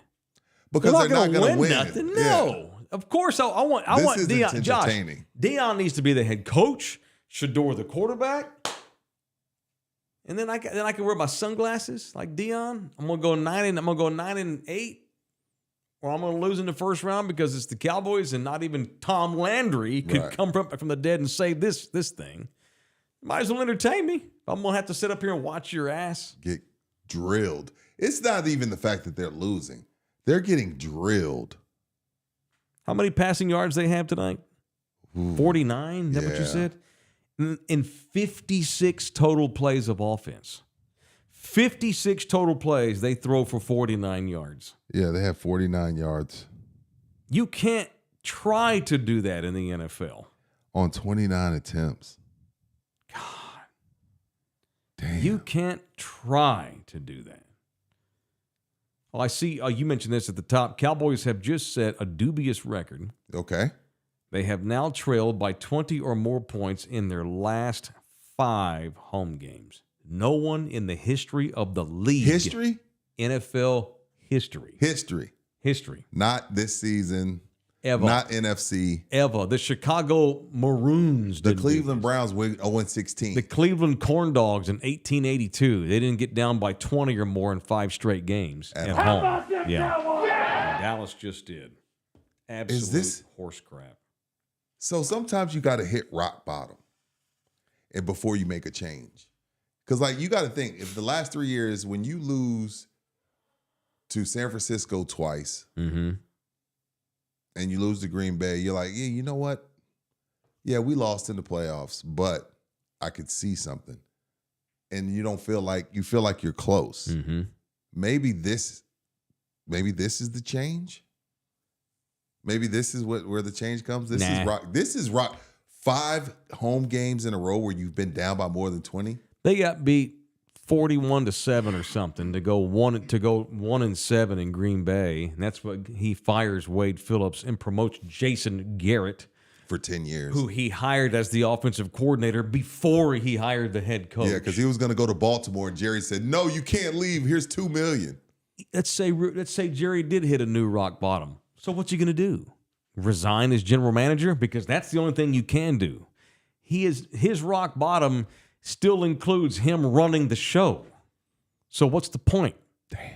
Because they're not going to win. Nothing. Yeah. No. Of course, I want This isn't Deion. Josh, entertaining. Deion needs to be the head coach. Shador the quarterback. And then I can wear my sunglasses like Deion. I'm gonna go 9-8, or I'm gonna lose in the first round because it's the Cowboys and not even Tom Landry could come from the dead and save this thing. Might as well entertain me. I'm gonna have to sit up here and watch your ass get drilled. It's not even the fact that they're losing; they're getting drilled. How many passing yards they have tonight? 49. Is that what you said? In 56 total plays of offense. 56 total plays, they throw for 49 yards. Yeah, they have 49 yards. You can't try to do that in the NFL. On 29 attempts. God. Damn. You can't try to do that. Oh, I see. You mentioned this at the top. Cowboys have just set a dubious record. Okay. They have now trailed by 20 or more points in their last 5 home games. No one in the history of the league. History? NFL history. History. Not this season. Ever. Not NFC. Ever. The Chicago Maroons. The Cleveland Browns went 0-16. The Cleveland Corn Dogs in 1882. They didn't get down by 20 or more in 5 straight games at home. Yeah. Dallas just did. Absolute horse crap. So sometimes you got to hit rock bottom and before you make a change. Because, like, you got to think, if the last 3 years, when you lose to San Francisco twice and you lose to Green Bay, you're like, yeah, you know what? Yeah, we lost in the playoffs, but I could see something. And you don't feel like, you feel like you're close. Maybe this is the change. Maybe this is where the change comes. This is rock. 5 home games in a row where you've been down by more than 20. They got beat 41-7 or something to go 1-7 in Green Bay, and that's what he fires Wade Phillips and promotes Jason Garrett for 10 years, who he hired as the offensive coordinator before he hired the head coach. Yeah, because he was going to go to Baltimore, and Jerry said, "No, you can't leave. Here's $2 million." Let's say Jerry did hit a new rock bottom. So what's he going to do? Resign as general manager? Because that's the only thing you can do. His rock bottom still includes him running the show. So what's the point? Damn.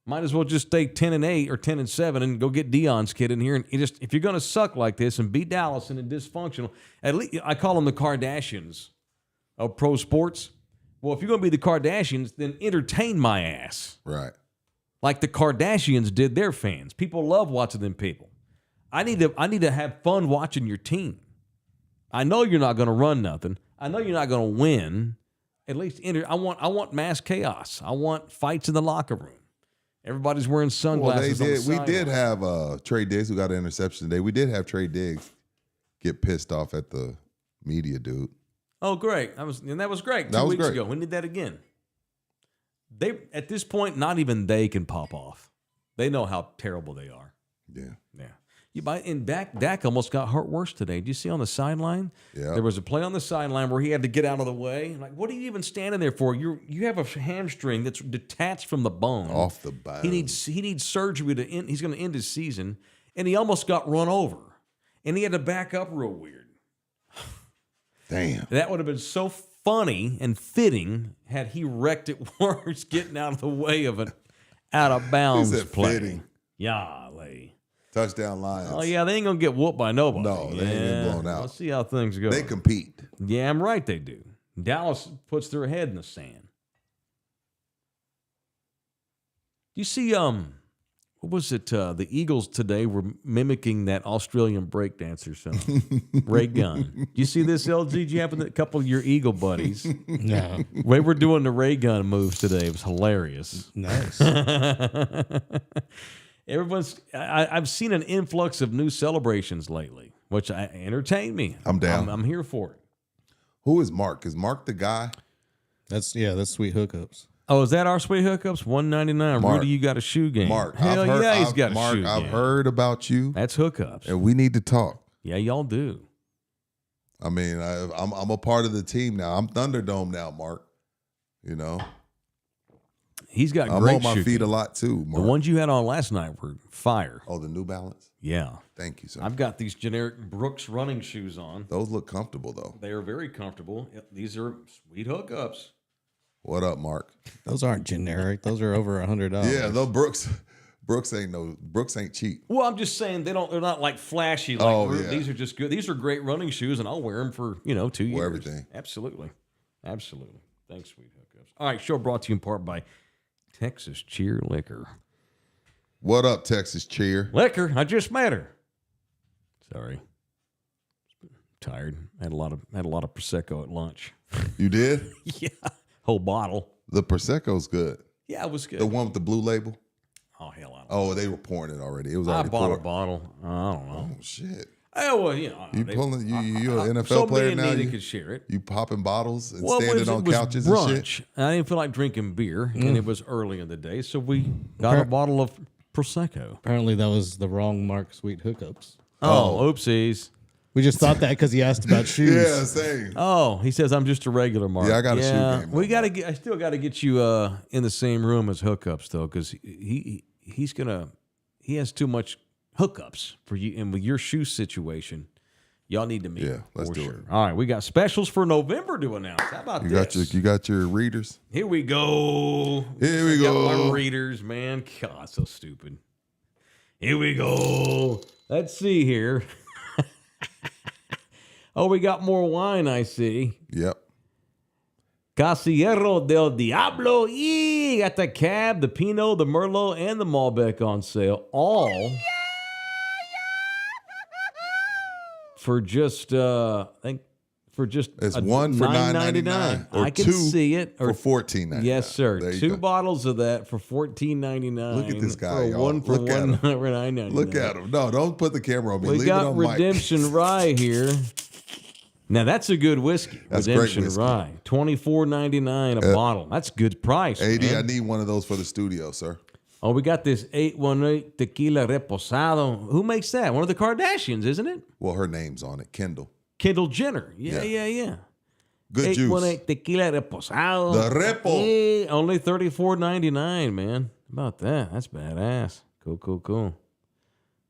Might as well just stay 10-8 or 10-7 and go get Deion's kid in here. And if you're going to suck like this and beat Dallas and dysfunctional, at least I call them the Kardashians of pro sports. Well, if you're going to be the Kardashians, then entertain my ass. Right. Like the Kardashians did their fans. People love watching them people. I need to have fun watching your team. I know you're not going to run nothing. I know you're not going to win. At least I want mass chaos. I want fights in the locker room. Everybody's wearing sunglasses. Well, we did have Trey Diggs who got an interception today. We did have Trey Diggs get pissed off at the media dude. Oh, great! That was great. 2 weeks ago, we did that again. They at this point, not even they can pop off. They know how terrible they are. Yeah. Dak almost got hurt worse today. Did you see on the sideline? Yeah. There was a play on the sideline where he had to get out of the way. Like, what are you even standing there for? You have a hamstring that's detached from the bone. Off the bone. He needs surgery to end. He's going to end his season, and he almost got run over, and he had to back up real weird. Damn. That would have been so funny and fitting had he wrecked it worse, getting out of the way of an out of bounds play. Fitting. Golly. Touchdown Lions. Oh, yeah, they ain't going to get whooped by nobody. No, they ain't getting blown out. Let's see how things go. They compete. Yeah, I'm right, they do. Dallas puts their head in the sand. You see, what was it? The Eagles today were mimicking that Australian breakdancer song, Ray Gun. You see this, LG? Did you happen to a couple of your Eagle buddies? No. They were doing the Ray Gun moves today. It was hilarious. Nice. I've seen an influx of new celebrations lately, which entertain me. I'm down. I'm here for it. Who is Mark? Is Mark the guy? That's sweet hookups. Oh, is that our sweet hookups? $199. Mark. Rudy, you got a shoe game. Mark. Hell yeah, he's got a shoe game. I've heard about you. That's hookups. And we need to talk. Yeah, y'all do. I mean, I'm a part of the team now. I'm Thunderdome now, Mark. You know? He's got I'm great on my shoe feet a game. lot too, The Mark. ones you had on last night were fire. Oh, the New Balance? Yeah. Thank you, sir. I've got these generic Brooks running shoes on. Those look comfortable, though. They are very comfortable. These are sweet hookups. What up, Mark? Those aren't generic. Those are over $100. Yeah, those Brooks ain't cheap. Well, I'm just saying they're not like flashy. Like these are just good. These are great running shoes, and I'll wear them for 2 years. Wear everything. Absolutely. Thanks, sweet hookups. All right, show brought to you in part by Texas Cheer Liquor. What up, Texas Cheer? Liquor. I just met her. Sorry. Tired. Had a lot of Prosecco at lunch. You did? Yeah. Whole bottle. The Prosecco's good. Yeah, it was good. The one with the blue label? Oh, hell, I don't know. Oh, they were pouring it already. It was I already bought poured. a bottle. I don't know. Oh, shit. Oh, well, You an NFL so player me and now? Nita You, could share it. you popping bottles and Well, standing on couches and brunch. shit? I didn't feel like drinking beer, and it was early in the day, so we got a bottle of Prosecco. Apparently, that was the wrong Mark Sweet hookups. Oh, oopsies. We just thought that because he asked about shoes. Yeah, same. Oh, he says I'm just a regular Mark. Yeah, I got a shoe game. I still got to get you in the same room as hookups though, because he has too much hookups for you, and with your shoe situation, y'all need to meet. Yeah, let's for do sure. it. All right, we got specials for November to announce. How about this? You got your readers? Here we go. Here we Got go. my readers, man. God, so stupid. Here we go. Let's see here. Oh, we got more wine, I see. Yep. Casillero del Diablo. Got the Cab, the Pinot, the Merlot, and the Malbec on sale. All for just It's one for $9.99. I can see it. For $14.99. Yes, sir. There you 2 go. bottles of that for $14.99. Look at this guy, For y'all. one for Look at him. $9.99. Look at him. No, don't put the camera on me. We Leave it got on Mike. Redemption Rye here. Now that's a good whiskey. That's great Redemption whiskey. Rye, $24.99 a bottle. That's good price. AD, man. I need one of those for the studio, sir. Oh, we got this 818 Tequila Reposado. Who makes that? One of the Kardashians, isn't it? Well, her name's on it, Kendall. Kendall Jenner. Yeah. Good 818 juice. Tequila Reposado. The Repo. Only $34.99, man. How about that? That's badass. Cool.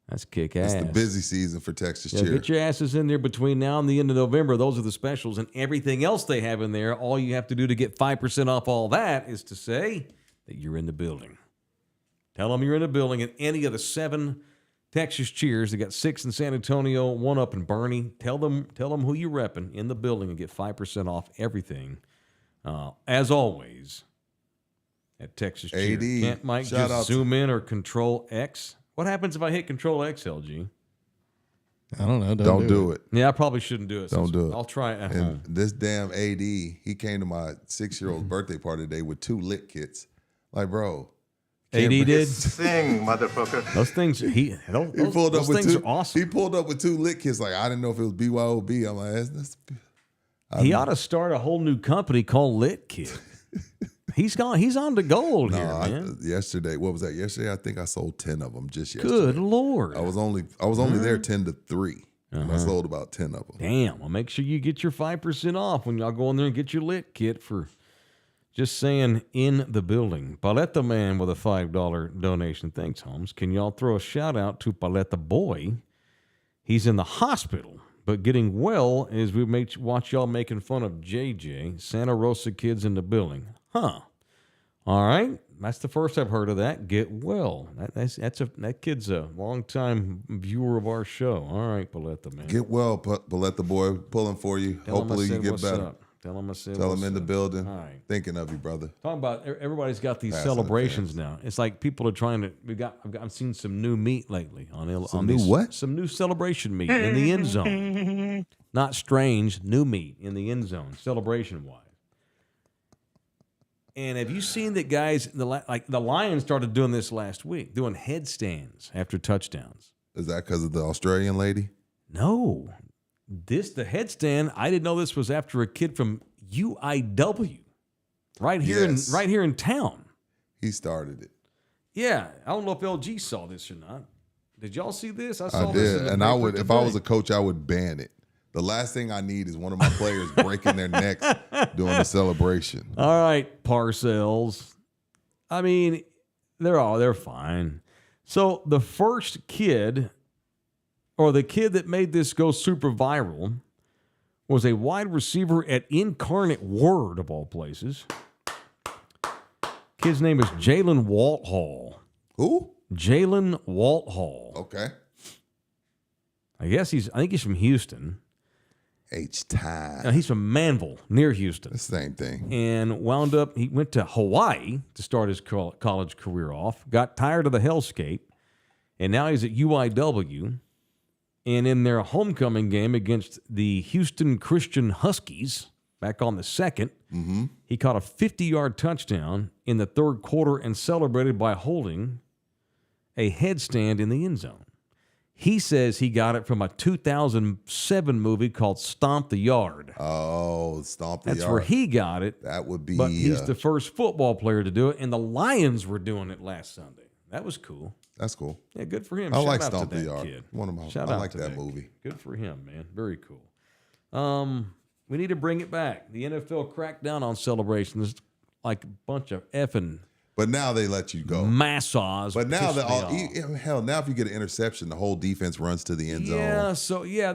That's kick ass. It's the busy season for Texas Yeah, Cheer. get your asses in there between now and the end of November. Those are the specials, and everything else they have in there. All you have to do to get 5% off all that is to say that you're in the building. Tell them you're in the building at any of the 7 Texas Cheers. They got 6 in San Antonio, 1 up in Bernie. Tell them who you're repping in the building and get 5% off everything. As always, at Texas Cheer. AD, Can't Mike shout out just zoom in or Control X? What happens if I hit Control X, LG? I don't know. Don't do it. Yeah, I probably shouldn't do it. Don't do it. I'll try it at And home. this damn AD, he came to my 6-year-old's birthday party today with 2 lit kits. Like, bro. AD did? Sing, motherfucker. Those things, He pulled up those with things 2. are awesome. He pulled up with 2 lit kits. Like, I didn't know if it was BYOB. I'm like, He ought to start a whole new company called Lit Kid. He's on to gold here, man. Yesterday, what was that? Yesterday, I think I sold 10 of them just yesterday. Good Lord. I was only there 10 to 3. And I sold about 10 of them. Damn. Well, make sure you get your 5% off when y'all go in there and get your Lit Kit for just saying in the building. Paletta Man with a $5 donation. Thanks, Holmes. Can y'all throw a shout out to Paletta Boy? He's in the hospital, but getting well as we watch y'all making fun of JJ. Santa Rosa kids in the building. Huh. All right. That's the first I've heard of that. Get well. That kid's a longtime viewer of our show. All right, Paletta Man. Get well, Paletta Boy. Pulling for you. Tell him I Hopefully you said get what's better. up. Tell him I said Tell what's him in the up. building. All right. Thinking of you, brother. Talking about everybody's got these Passing the celebrations fans. now. It's like people are trying to. I've seen some new meat lately on Some these, new what? Some new celebration meat in the end zone. Not strange, new meat in the end zone, celebration wise. And have you seen that guys? The Lions started doing this last week, doing headstands after touchdowns. Is that because of the Australian lady? No, the headstand. I didn't know this was after a kid from UIW, right here in town. He started it. Yeah, I don't know if LG saw this or not. Did y'all see this? I saw this. did. And I would, if I was a coach, I would ban it. The last thing I need is one of my players breaking their necks doing the celebration. All right, Parcells. I mean, they're fine. So the first kid, or the kid that made this go super viral, was a wide receiver at Incarnate Word, of all places. Kid's name is Jaylen Walthall. Who? Jaylen Walthall. Okay. I think he's from Houston. H-time. He's from Manville, near Houston. The same thing. And he went to Hawaii to start his college career off, got tired of the hellscape, and now he's at UIW. And in their homecoming game against the Houston Christian Huskies, back on the second, he caught a 50-yard touchdown in the third quarter and celebrated by holding a headstand in the end zone. He says he got it from a 2007 movie called Stomp the Yard. Oh, Stomp the Yard. That's where he got it. That would be. But he's the first football player to do it, and the Lions were doing it last Sunday. That was cool. That's cool. Yeah, good for him. I Shout like out Stomp to the that Yard. kid. I like that movie. Good for him, man. Very cool. We need to bring it back. The NFL cracked down on celebrations like a bunch of effing. But now they let you go. Massage. But now now if you get an interception, the whole defense runs to the end zone.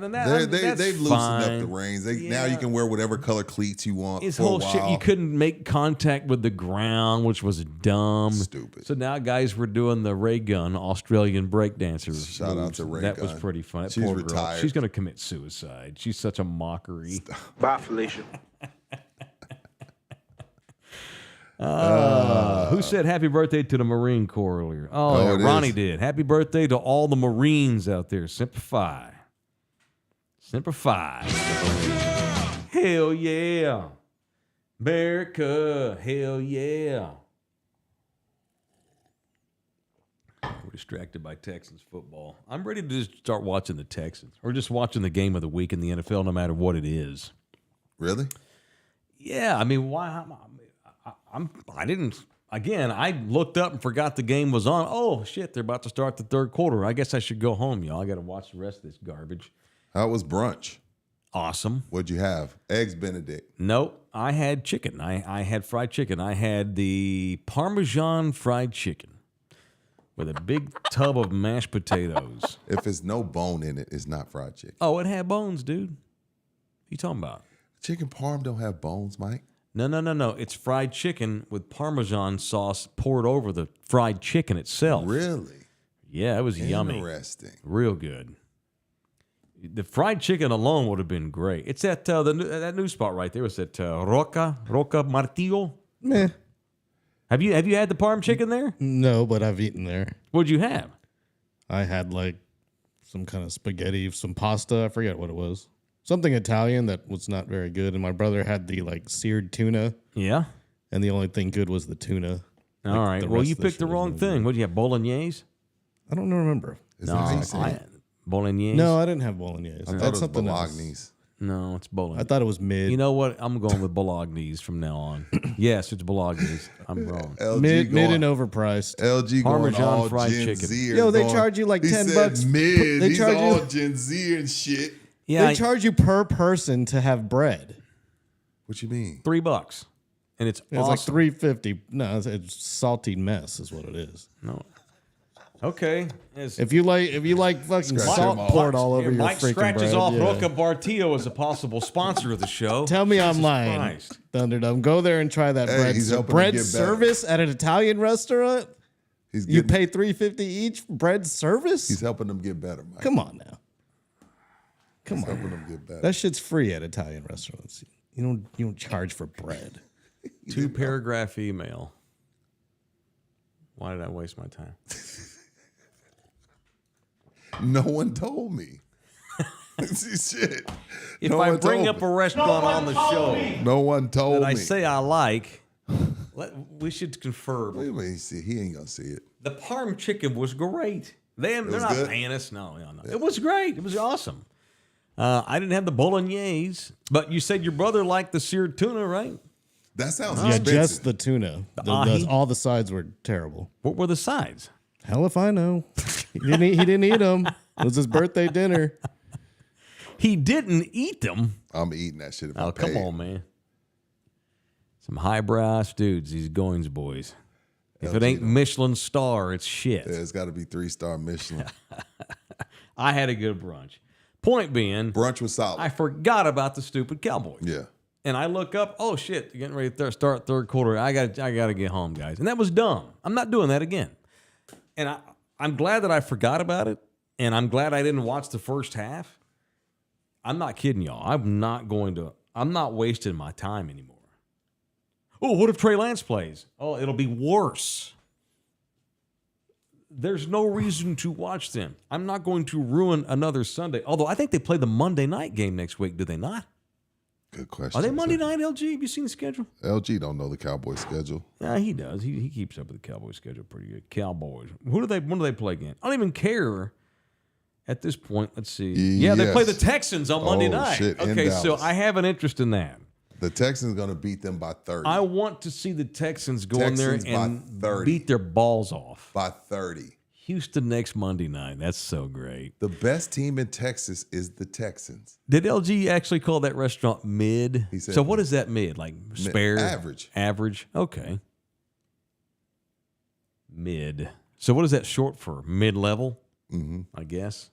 Then that's they've loosened fine. up the reins. Now you can wear whatever color cleats you want. His for whole a while. shit, you couldn't make contact with the ground, which was dumb. Stupid. So now guys were doing the ray gun Australian breakdancers. Shout out to Ray That Gun. was pretty fun. That She's poor girl, retired. she's going to commit suicide. She's such a mockery. Bye, Felicia. Who said happy birthday to the Marine Corps earlier? Oh, yeah, Ronnie did. Happy birthday to all the Marines out there. Semper Fi. Semper Fi. Hell yeah. America. Hell yeah. We're distracted by Texans football. I'm ready to just start watching the Texans or just watching the game of the week in the NFL, no matter what it is. Really? Yeah. I mean, why? I looked up and forgot the game was on. Oh, shit, they're about to start the third quarter. I guess I should go home, y'all. I got to watch the rest of this garbage. How was brunch? Awesome. What'd you have? Eggs Benedict. Nope. I had chicken. I had fried chicken. I had the Parmesan fried chicken with a big tub of mashed potatoes. If there's no bone in it, it's not fried chicken. Oh, it had bones, dude. What you talking about? Chicken parm don't have bones, Mike. No. It's fried chicken with Parmesan sauce poured over the fried chicken itself. Really? Yeah, it was yummy. Interesting. Real good. The fried chicken alone would have been great. It's at that new spot right there. It's at Roca Martillo. Meh. Have you had the parm chicken there? No, but I've eaten there. What'd you have? I had like some kind of spaghetti, some pasta. I forget what it was. Something Italian that was not very good. And my brother had the like seared tuna. Yeah. And the only thing good was the tuna. All right. Well, you picked the wrong thing. What'd you have? Bolognese? I don't remember. Is that how you say it? Bolognese? No, I didn't have bolognese. I thought it was bolognese. No, it's bolognese. I thought it was mid. You know what? I'm going with bolognese from now on. Yes, it's bolognese. I'm wrong. Mid and overpriced. LG Parmesan going all fried Gen chicken. Z. Yo, they charge you like he $10. Said mid. They He's charge all you. Gen Z and shit. Yeah, They charge you per person to have bread. What you mean? $3, and it's It's awesome. like $3.50. No, it's salty mess is what it is. No. Okay. If you like fucking salt them off. poured all over your Mike freaking scratches bread, off yeah. Roca Bartillo as a possible sponsor of the show. Tell me I'm Jesus lying. Christ. Thunderdome, go there and try that Hey, bread. he's helping Bread them get better. service at an Italian restaurant. You getting- pay $3.50 each bread service. He's helping them get better, Mike. Come on now. He's helping them get better. That shit's free at Italian restaurants. You don't charge for bread. 2-paragraph email. Why did I waste my time? No one told me. Shit. If No I one bring told up me. a restaurant on the show No one told that me. I say I like, we should confer. Wait a minute. See, he ain't gonna see it. The parm chicken was great. They're was not good? paying us. No. It was great. It was awesome. I didn't have the bolognese, but you said your brother liked the seared tuna, right? That sounds Yeah, expensive. just the tuna. ahi? All the sides were terrible. What were the sides? Hell if I know. He didn't eat them. It was his birthday dinner. He didn't eat them. I'm eating that shit if I Oh, come paid. on, man. Some highbrow dudes, these Goins boys. If it ain't Michelin star, it's shit. Yeah, it's got to be 3-star Michelin. I had a good brunch. Point being, Brunch was solid. I forgot about the stupid Cowboys. Yeah. And I look up, oh shit, getting ready to start third quarter. I got to get home, guys. And that was dumb. I'm not doing that again. And I'm glad that I forgot about it. And I'm glad I didn't watch the first half. I'm not kidding y'all. I'm not wasting my time anymore. Oh, what if Trey Lance plays? Oh, it'll be worse. There's no reason to watch them. I'm not going to ruin another Sunday. Although I think they play the Monday night game next week, do they not? Good question. Are they Monday night, LG? Have you seen the schedule? LG don't know the Cowboys schedule. Yeah, he does. He keeps up with the Cowboys schedule pretty good. Cowboys. When do they play again? I don't even care at this point. Let's see. Yeah, they play the Texans on Monday night. Shit, okay, so I have an interest in that. The Texans going to beat them by 30. I want to see the Texans go in there and 30. beat their balls off. By 30. Houston next Monday night. That's so great. The best team in Texas is the Texans. Did LG actually call that restaurant mid? He said so what is that mid? Like spare? Average. Average. Okay. Mid. So what is that short for? Mid-level? Mm-hmm. I guess.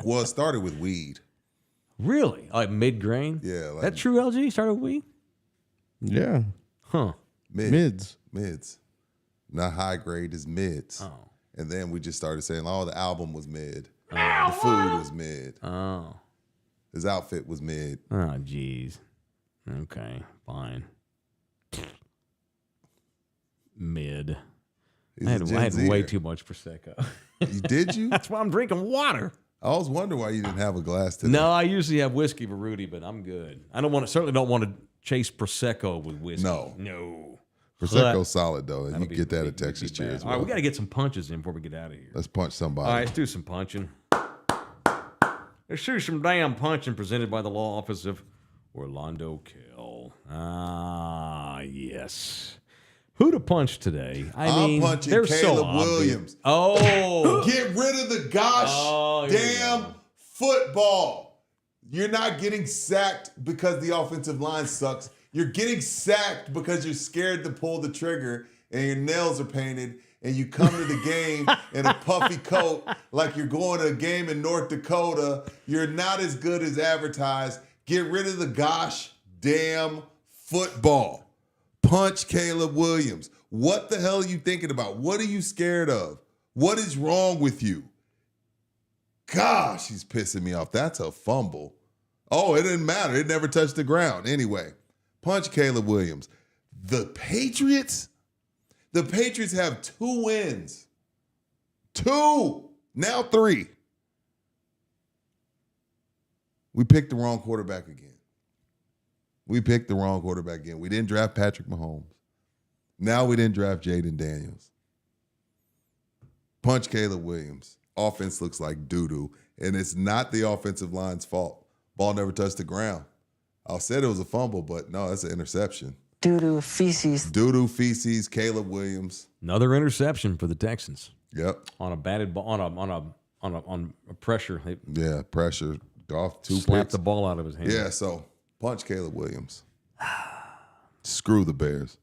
Well, it started with weed. Really? Like mid-grain? Yeah. Like, that true, LG? Started with weed? Yeah. Huh. Mids. Not high grade, is mids. Oh. And then we just started saying, the album was mid. The food was mid. Oh. His outfit was mid. Oh, jeez. Okay, fine. Mid. I had way too much Prosecco. Did you? That's why I'm drinking water. I was wondering why you didn't have a glass today. No, I usually have whiskey for Rudy, but I'm good. Certainly don't want to chase Prosecco with whiskey. No. Prosecco's solid, though. You get that at Texas Cheers. All right, we got to get some punches in before we get out of here. Let's punch somebody. All right, let's do some punching. Let's do some damn punching presented by the law office of Orlando Kell. Ah, yes. Who to punch today? I'm punching they're Caleb so Williams. Oh. Get rid of the damn football. You're not getting sacked because the offensive line sucks. You're getting sacked because you're scared to pull the trigger and your nails are painted and you come to the game in a puffy coat like you're going to a game in North Dakota. You're not as good as advertised. Get rid of the gosh damn football. Punch Caleb Williams. What the hell are you thinking about? What are you scared of? What is wrong with you? Gosh, he's pissing me off. That's a fumble. Oh, it didn't matter. It never touched the ground. Anyway, punch Caleb Williams. The Patriots have 2 wins. 2, now 3. We picked the wrong quarterback again. We didn't draft Patrick Mahomes. Now we didn't draft Jaden Daniels. Punch Caleb Williams. Offense looks like doo-doo, and it's not the offensive line's fault. Ball never touched the ground. I said it was a fumble, but no, that's an interception. Doo-doo feces. Caleb Williams. Another interception for the Texans. Yep. On a batted ball, on a pressure. They Pressure. Goff 2 slapped picks. the ball out of his hand. Yeah, so punch Caleb Williams. Screw the Bears.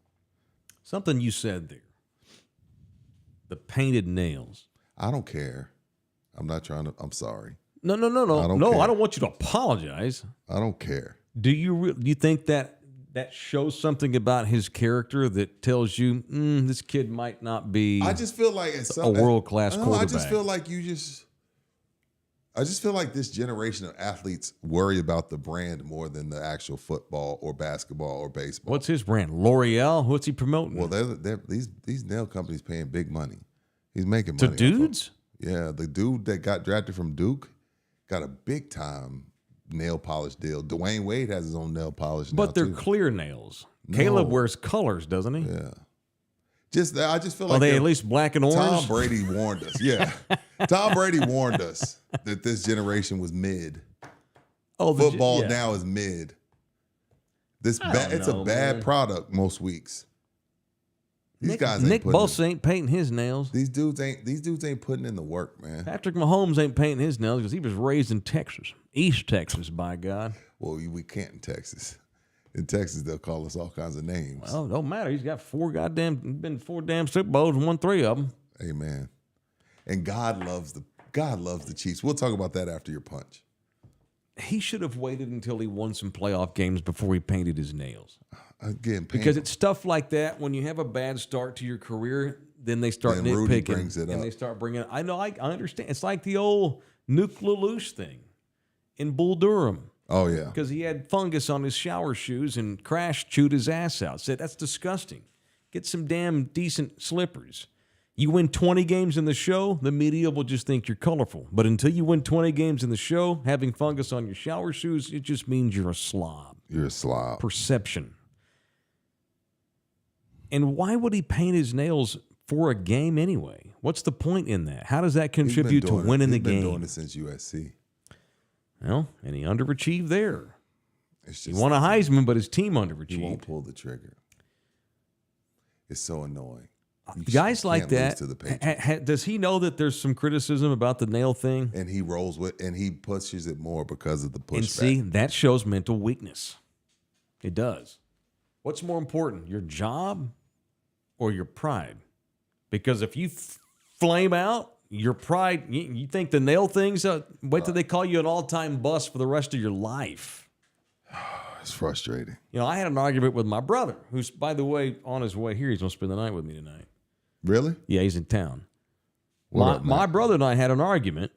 Something you said there. The painted nails. I don't care. I'm sorry. No. I don't care. I don't want you to apologize. I don't care. Do you think that shows something about his character that tells you this kid might not be I just feel like a world-class quarterback? I just feel like I just feel like this generation of athletes worry about the brand more than the actual football or basketball or baseball. What's his brand? L'Oreal? What's he promoting? Well, these nail companies paying big money. He's making money. To dudes? Yeah, the dude that got drafted from Duke got a big time nail polish deal. Dwayne Wade has his own nail polish now, but they're too. clear nails. No. Caleb wears colors, doesn't he? Yeah. I just feel Are like they at least black and orange? Tom Brady warned us. Yeah. Tom Brady warned us that this generation was mid. Football now is mid. It's a bad product most weeks. These guys ain't Nick putting Bosa ain't painting his nails. These dudes ain't putting in the work, man. Patrick Mahomes ain't painting his nails because he was raised in Texas. East Texas, by God. Well, we can't in Texas. In Texas, they'll call us all kinds of names. Oh, don't matter. He's got been 4 damn Super Bowls and won 3 of them. Amen. And God loves the Chiefs. We'll talk about that after your punch. He should have waited until he won some playoff games before he painted his nails. Again, because it's stuff like that. When you have a bad start to your career, then they start nitpicking. Rudy brings it up. They start bringing it. I know. I understand. It's like the old Nuke LaLoosh thing in Bull Durham. Oh, yeah. Because he had fungus on his shower shoes and Crash chewed his ass out. Said, that's disgusting. Get some damn decent slippers. You win 20 games in the show, the media will just think you're colorful. But until you win 20 games in the show, having fungus on your shower shoes, it just means you're a slob. You're a slob. Perception. And why would he paint his nails for a game anyway? What's the point in that? How does that contribute to winning the game? He's been doing it since USC. Well, and he underachieved there. He won a Heisman, but his team underachieved. He won't pull the trigger. It's so annoying. Guys like that, does he know that there's some criticism about the nail thing? And he rolls with, and he pushes it more because of the pushback. And see, that shows mental weakness. It does. What's more important, your job or your pride? Because if you flame out, your pride, you think the nail thing's, wait till they call you an all-time bust for the rest of your life. It's frustrating. You know, I had an argument with my brother, who's, by the way, on his way here. He's going to spend the night with me tonight. Really? Yeah, he's in town. My brother and I had an argument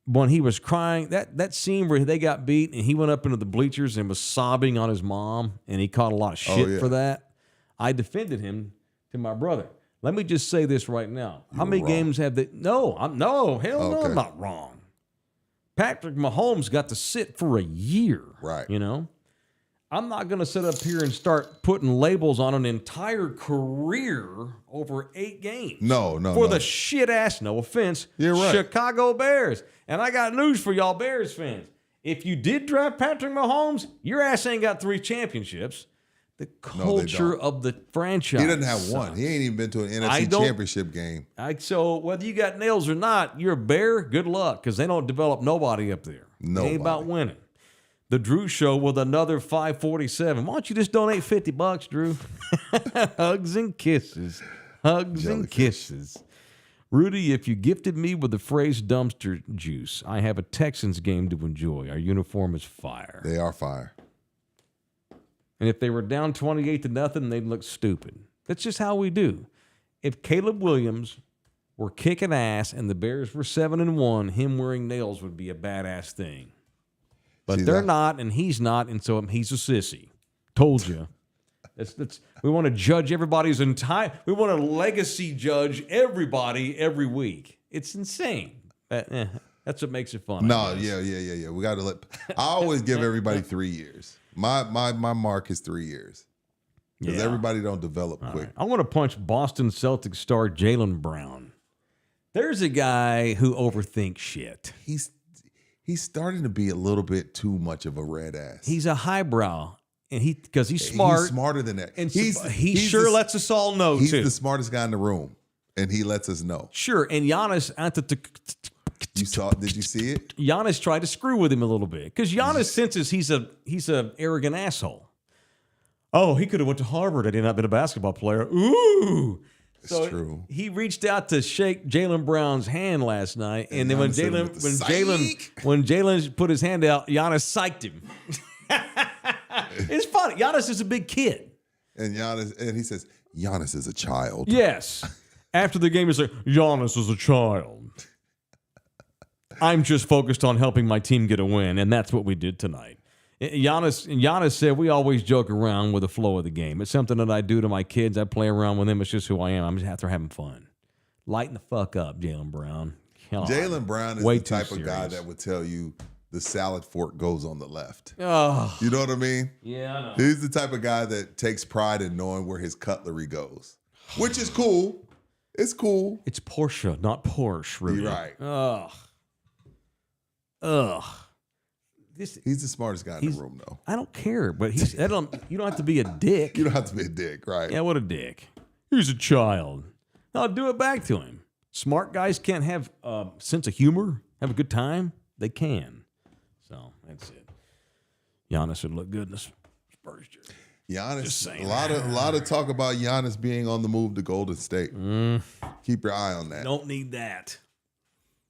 when he was crying. That scene where they got beat and he went up into the bleachers and was sobbing on his mom, and he caught a lot of shit for that. I defended him to my brother. Let me just say this right now. How many games have they? No, I'm not wrong. Patrick Mahomes got to sit for a year. Right. You know? I'm not going to sit up here and start putting labels on an entire career over 8 games. No. For the shit ass, no offense, you're right, Chicago Bears. And I got news for y'all Bears fans. If you did draft Patrick Mahomes, your ass ain't got 3 championships. The culture of the franchise. He doesn't have one. He ain't even been to an NFC championship game. So whether you got nails or not, you're a Bear, good luck, because they don't develop nobody up there. Nobody. It ain't about winning. The Drew Show with another 547. Why don't you just donate $50, Drew? Hugs and kisses. Hugs and kisses. Rudy, if you gifted me with the phrase dumpster juice, I have a Texans game to enjoy. Our uniform is fire. They are fire. And if they were down 28-0, they'd look stupid. That's just how we do. If Caleb Williams were kicking ass and the Bears were 7-1, him wearing nails would be a badass thing. But they're not, and he's not, and so he's a sissy. Told you. We want to judge everybody's entire. We want to legacy judge everybody every week. It's insane. That's what makes it fun. No, yeah. We got to I always give everybody 3 years. My mark is 3 years. Because everybody don't develop quick. Right. I want to punch Boston Celtics star Jaylen Brown. There's a guy who overthinks shit. He's starting to be a little bit too much of a red ass. He's a highbrow, and because he's smart. He's smarter than that. And he sure lets us all know, he's too. the smartest guy in the room, and he lets us know. Sure, and Giannis... Did you see it? Giannis tried to screw with him a little bit, because Giannis senses he's a arrogant asshole. Oh, he could have went to Harvard had he not been a basketball player. Ooh! It's true. He reached out to shake Jaylen Brown's hand last night, and then when Jaylen put his hand out, Giannis psyched him. It's funny. Giannis is a big kid, and he says Giannis is a child. Yes. After the game, he's like, Giannis is a child. I'm just focused on helping my team get a win, and that's what we did tonight. Giannis said, we always joke around with the flow of the game. It's something that I do to my kids. I play around with them. It's just who I am. I'm just out there having fun. Lighten the fuck up, Jaylen Brown. Jaylen Brown is the type of guy that would tell you the salad fork goes on the left. Oh. You know what I mean? Yeah, I know. He's the type of guy that takes pride in knowing where his cutlery goes, which is cool. It's cool. It's Porsche, not Porsche, Rudy. You're right. Ugh. He's the smartest guy in the room, though. I don't care, but you don't have to be a dick. You don't have to be a dick, right? Yeah, what a dick. He's a child. I'll do it back to him. Smart guys can't have a sense of humor, have a good time. They can. So that's it. Giannis would look good in the Spurs jersey. Giannis, a lot of talk about Giannis being on the move to Golden State. Keep your eye on that. Don't need that.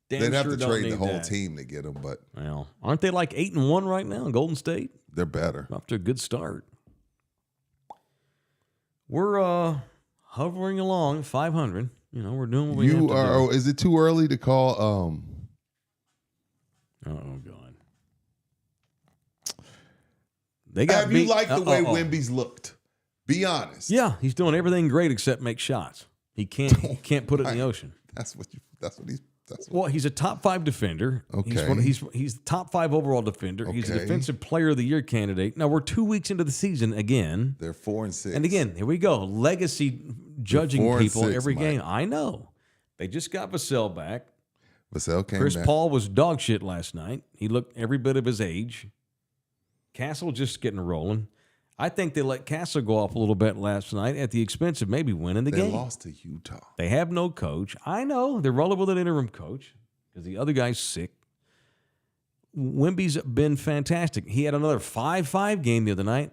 They'd have to trade the whole team to get him, but well, aren't they like 8-1 right now in Golden State? They're better. Off to a good start. We're hovering along 500. You know, we're doing what we have to do. Is it too early to call? Oh God. Have you liked the way Wemby's looked? Be honest. Yeah, he's doing everything great except make shots. He can't put it in the ocean. He's a top 5 defender. Okay. He's the top 5 overall defender. He's a defensive player of the year candidate. Now we're 2 weeks into the season again. They're 4-6. And again, here we go. Legacy judging people 4-6, every Mike. game. I know. They just got Vassell back. Vassell came Chris back. Paul was dog shit last night. He looked every bit of his age. Castle just getting rolling. I think they let Castle go off a little bit last night at the expense of maybe winning the game. They lost to Utah. They have no coach. I know. They're rolling with an interim coach because the other guy's sick. Wemby's been fantastic. He had another 5-5 game the other night.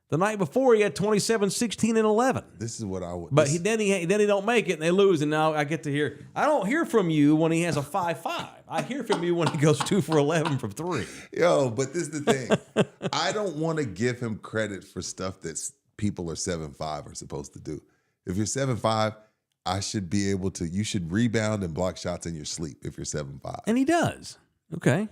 The night before, he had 27, 16, and 11. This is what I would. But then he don't make it, and they lose. And now I get to hear. I don't hear from you when he has a 5-5. I hear from you when he goes 2 for 11 from 3. Yo, but this is the thing. I don't want to give him credit for stuff that people are 7-5 are supposed to do. If you're 7-5, I should be able to. You should rebound and block shots in your sleep if you're 7-5. And he does. Okay.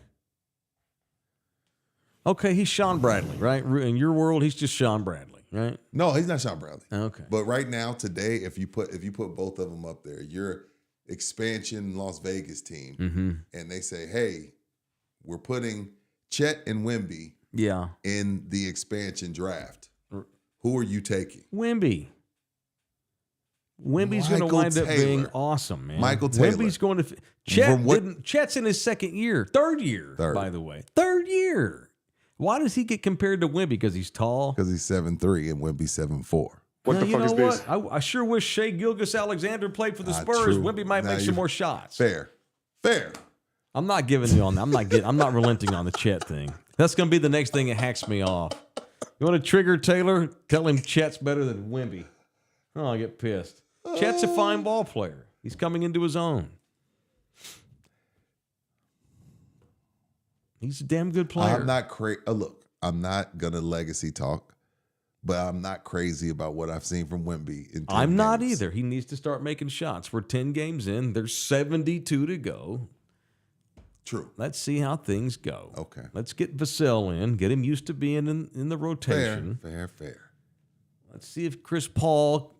Okay, he's Sean Bradley, right? In your world, he's just Sean Bradley, right? No, he's not Sean Bradley. Okay. But right now, today, if you put both of them up there, your expansion Las Vegas team, and they say, hey, we're putting Chet and Wemby in the expansion draft. Who are you taking? Wemby. Wemby's going to wind up being awesome, man. Michael Taylor. Wemby's going to Chet's in his third year, by the way. Third year. Why does he get compared to Wemby? Because he's tall? Because he's 7'3" and Wemby's 7'4". What the fuck is this? I sure wish Shea Gilgeous-Alexander played for the Spurs. True. Wemby might make some more shots. Fair. I'm not giving you on that. I'm not relenting on the Chet thing. That's going to be the next thing that hacks me off. You want to trigger Taylor? Tell him Chet's better than Wemby. Oh, I get pissed. Chet's a fine ball player. He's coming into his own. He's a damn good player. I'm not crazy. Look, I'm not gonna legacy talk, but I'm not crazy about what I've seen from Wemby. In 10 I'm not games. either. He needs to start making shots. We're 10 games in. There's 72 to go. True. Let's see how things go. Okay. Let's get Vassell in. Get him used to being in the rotation. Fair. Let's see if Chris Paul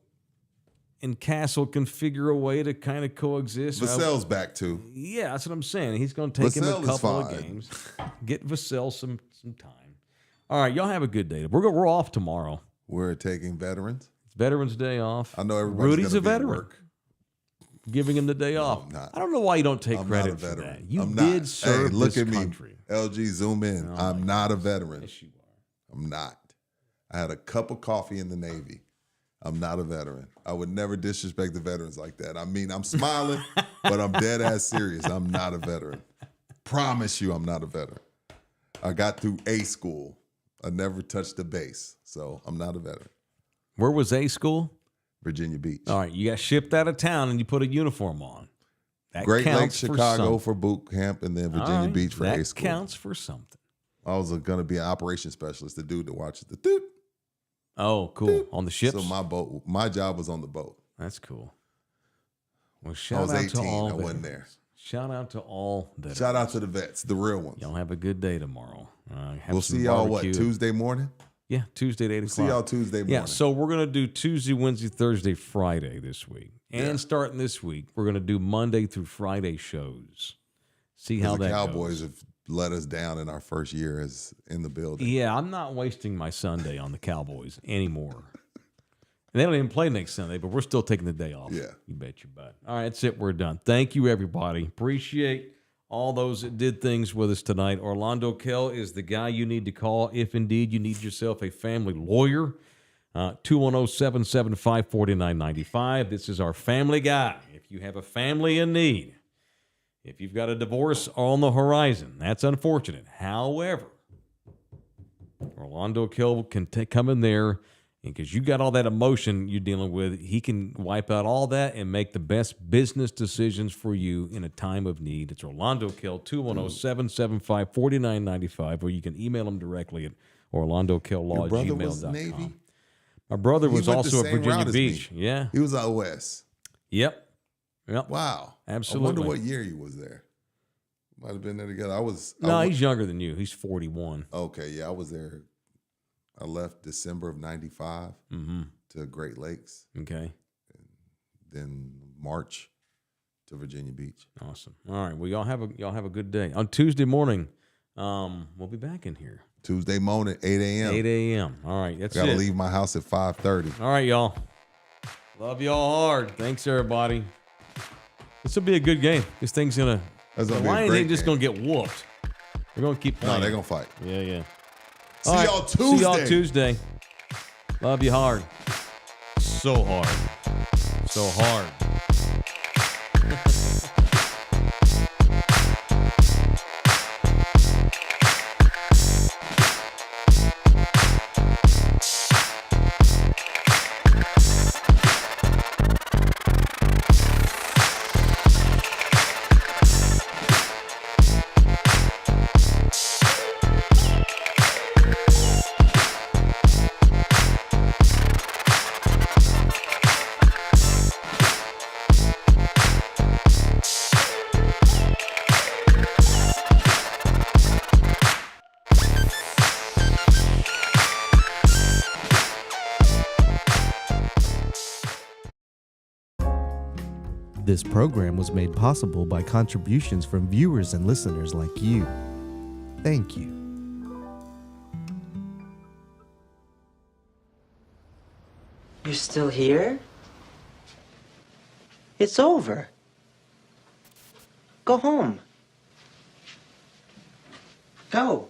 and Castle can figure a way to kind of coexist. Vassell's back too. Yeah, that's what I'm saying. He's going to take him a couple of games. Get Vassell some time. All right, y'all have a good day. We're off tomorrow. We're taking veterans. It's Veterans Day off. I know everybody's Rudy's a gonna be at veteran. work. Giving him the day off. I'm not. I don't know why you don't take I'm credit not a for veteran. that. You I'm did not. serve Hey, look this at me. country. LG, zoom in. Oh, I'm not a veteran. Yes, you are. I'm not. I had a cup of coffee in the Navy. I'm not a veteran. I would never disrespect the veterans like that. I mean, I'm smiling, but I'm dead ass serious. I'm not a veteran. Promise you I'm not a veteran. I got through A school. I never touched the base, so I'm not a veteran. Where was A school? Virginia Beach. All right, you got shipped out of town and you put a uniform on. That Great Lakes, counts Chicago for for boot camp, and then something. All Virginia right, Beach for A school. That counts for something. I was going to be an operations specialist, the dude that watches the doot. Oh, cool. On the ships? So my job was on the boat. That's cool. Well, I shout was out 18. to all I veterans. wasn't there. Shout out to all veterans. Shout out to the vets, the real ones. Y'all have a good day tomorrow. Have We'll some see y'all, barbecue. Tuesday morning? Yeah, Tuesday at 8 We'll o'clock. see y'all Tuesday morning. Yeah, so we're going to do Tuesday, Wednesday, Thursday, Friday this week. And starting this week, we're going to do Monday through Friday shows. See how that the Cowboys goes. have let us down in our first year as in the building. Yeah, I'm not wasting my Sunday on the Cowboys anymore. And they don't even play next Sunday, but we're still taking the day off. Yeah. You bet your butt. All right, that's it. We're done. Thank you, everybody. Appreciate all those that did things with us tonight. Orlando Kell is the guy you need to call if indeed you need yourself a family lawyer. 210-775-4995. This is our family guy. If you have a family in need, if you've got a divorce on the horizon, that's unfortunate. However, Orlando Kill can come in there, because you got all that emotion you're dealing with. He can wipe out all that and make the best business decisions for you in a time of need. It's Orlando Kill, 210-775-4995, or you can email him directly at orlandokilllaw@gmail.com. Navy? My brother was went the also at same Virginia route as me. Beach. Yeah. He was out west. Yep. Wow. Absolutely. I wonder what year he was there. Might have been there together. No, he's younger than you. He's 41. Okay, yeah, I was there. I left December of 95 to Great Lakes. Okay. And then March to Virginia Beach. Awesome. All right. Well, y'all have a good day. On Tuesday morning, we'll be back in here. Tuesday morning, 8 a.m. 8 a.m. All right. That's Gotta it. leave my house at 5:30. All right, y'all. Love y'all hard. Thanks, everybody. This will be a good game. This thing's gonna. That's The gonna be a Lions great ain't just game. gonna get whooped. They're gonna keep playing. No, they're gonna fight. Yeah. See All right. y'all Tuesday. See y'all Tuesday. Love you hard. So hard. So hard. This program was made possible by contributions from viewers and listeners like you. Thank you. You're still here? It's over. Go home. Go.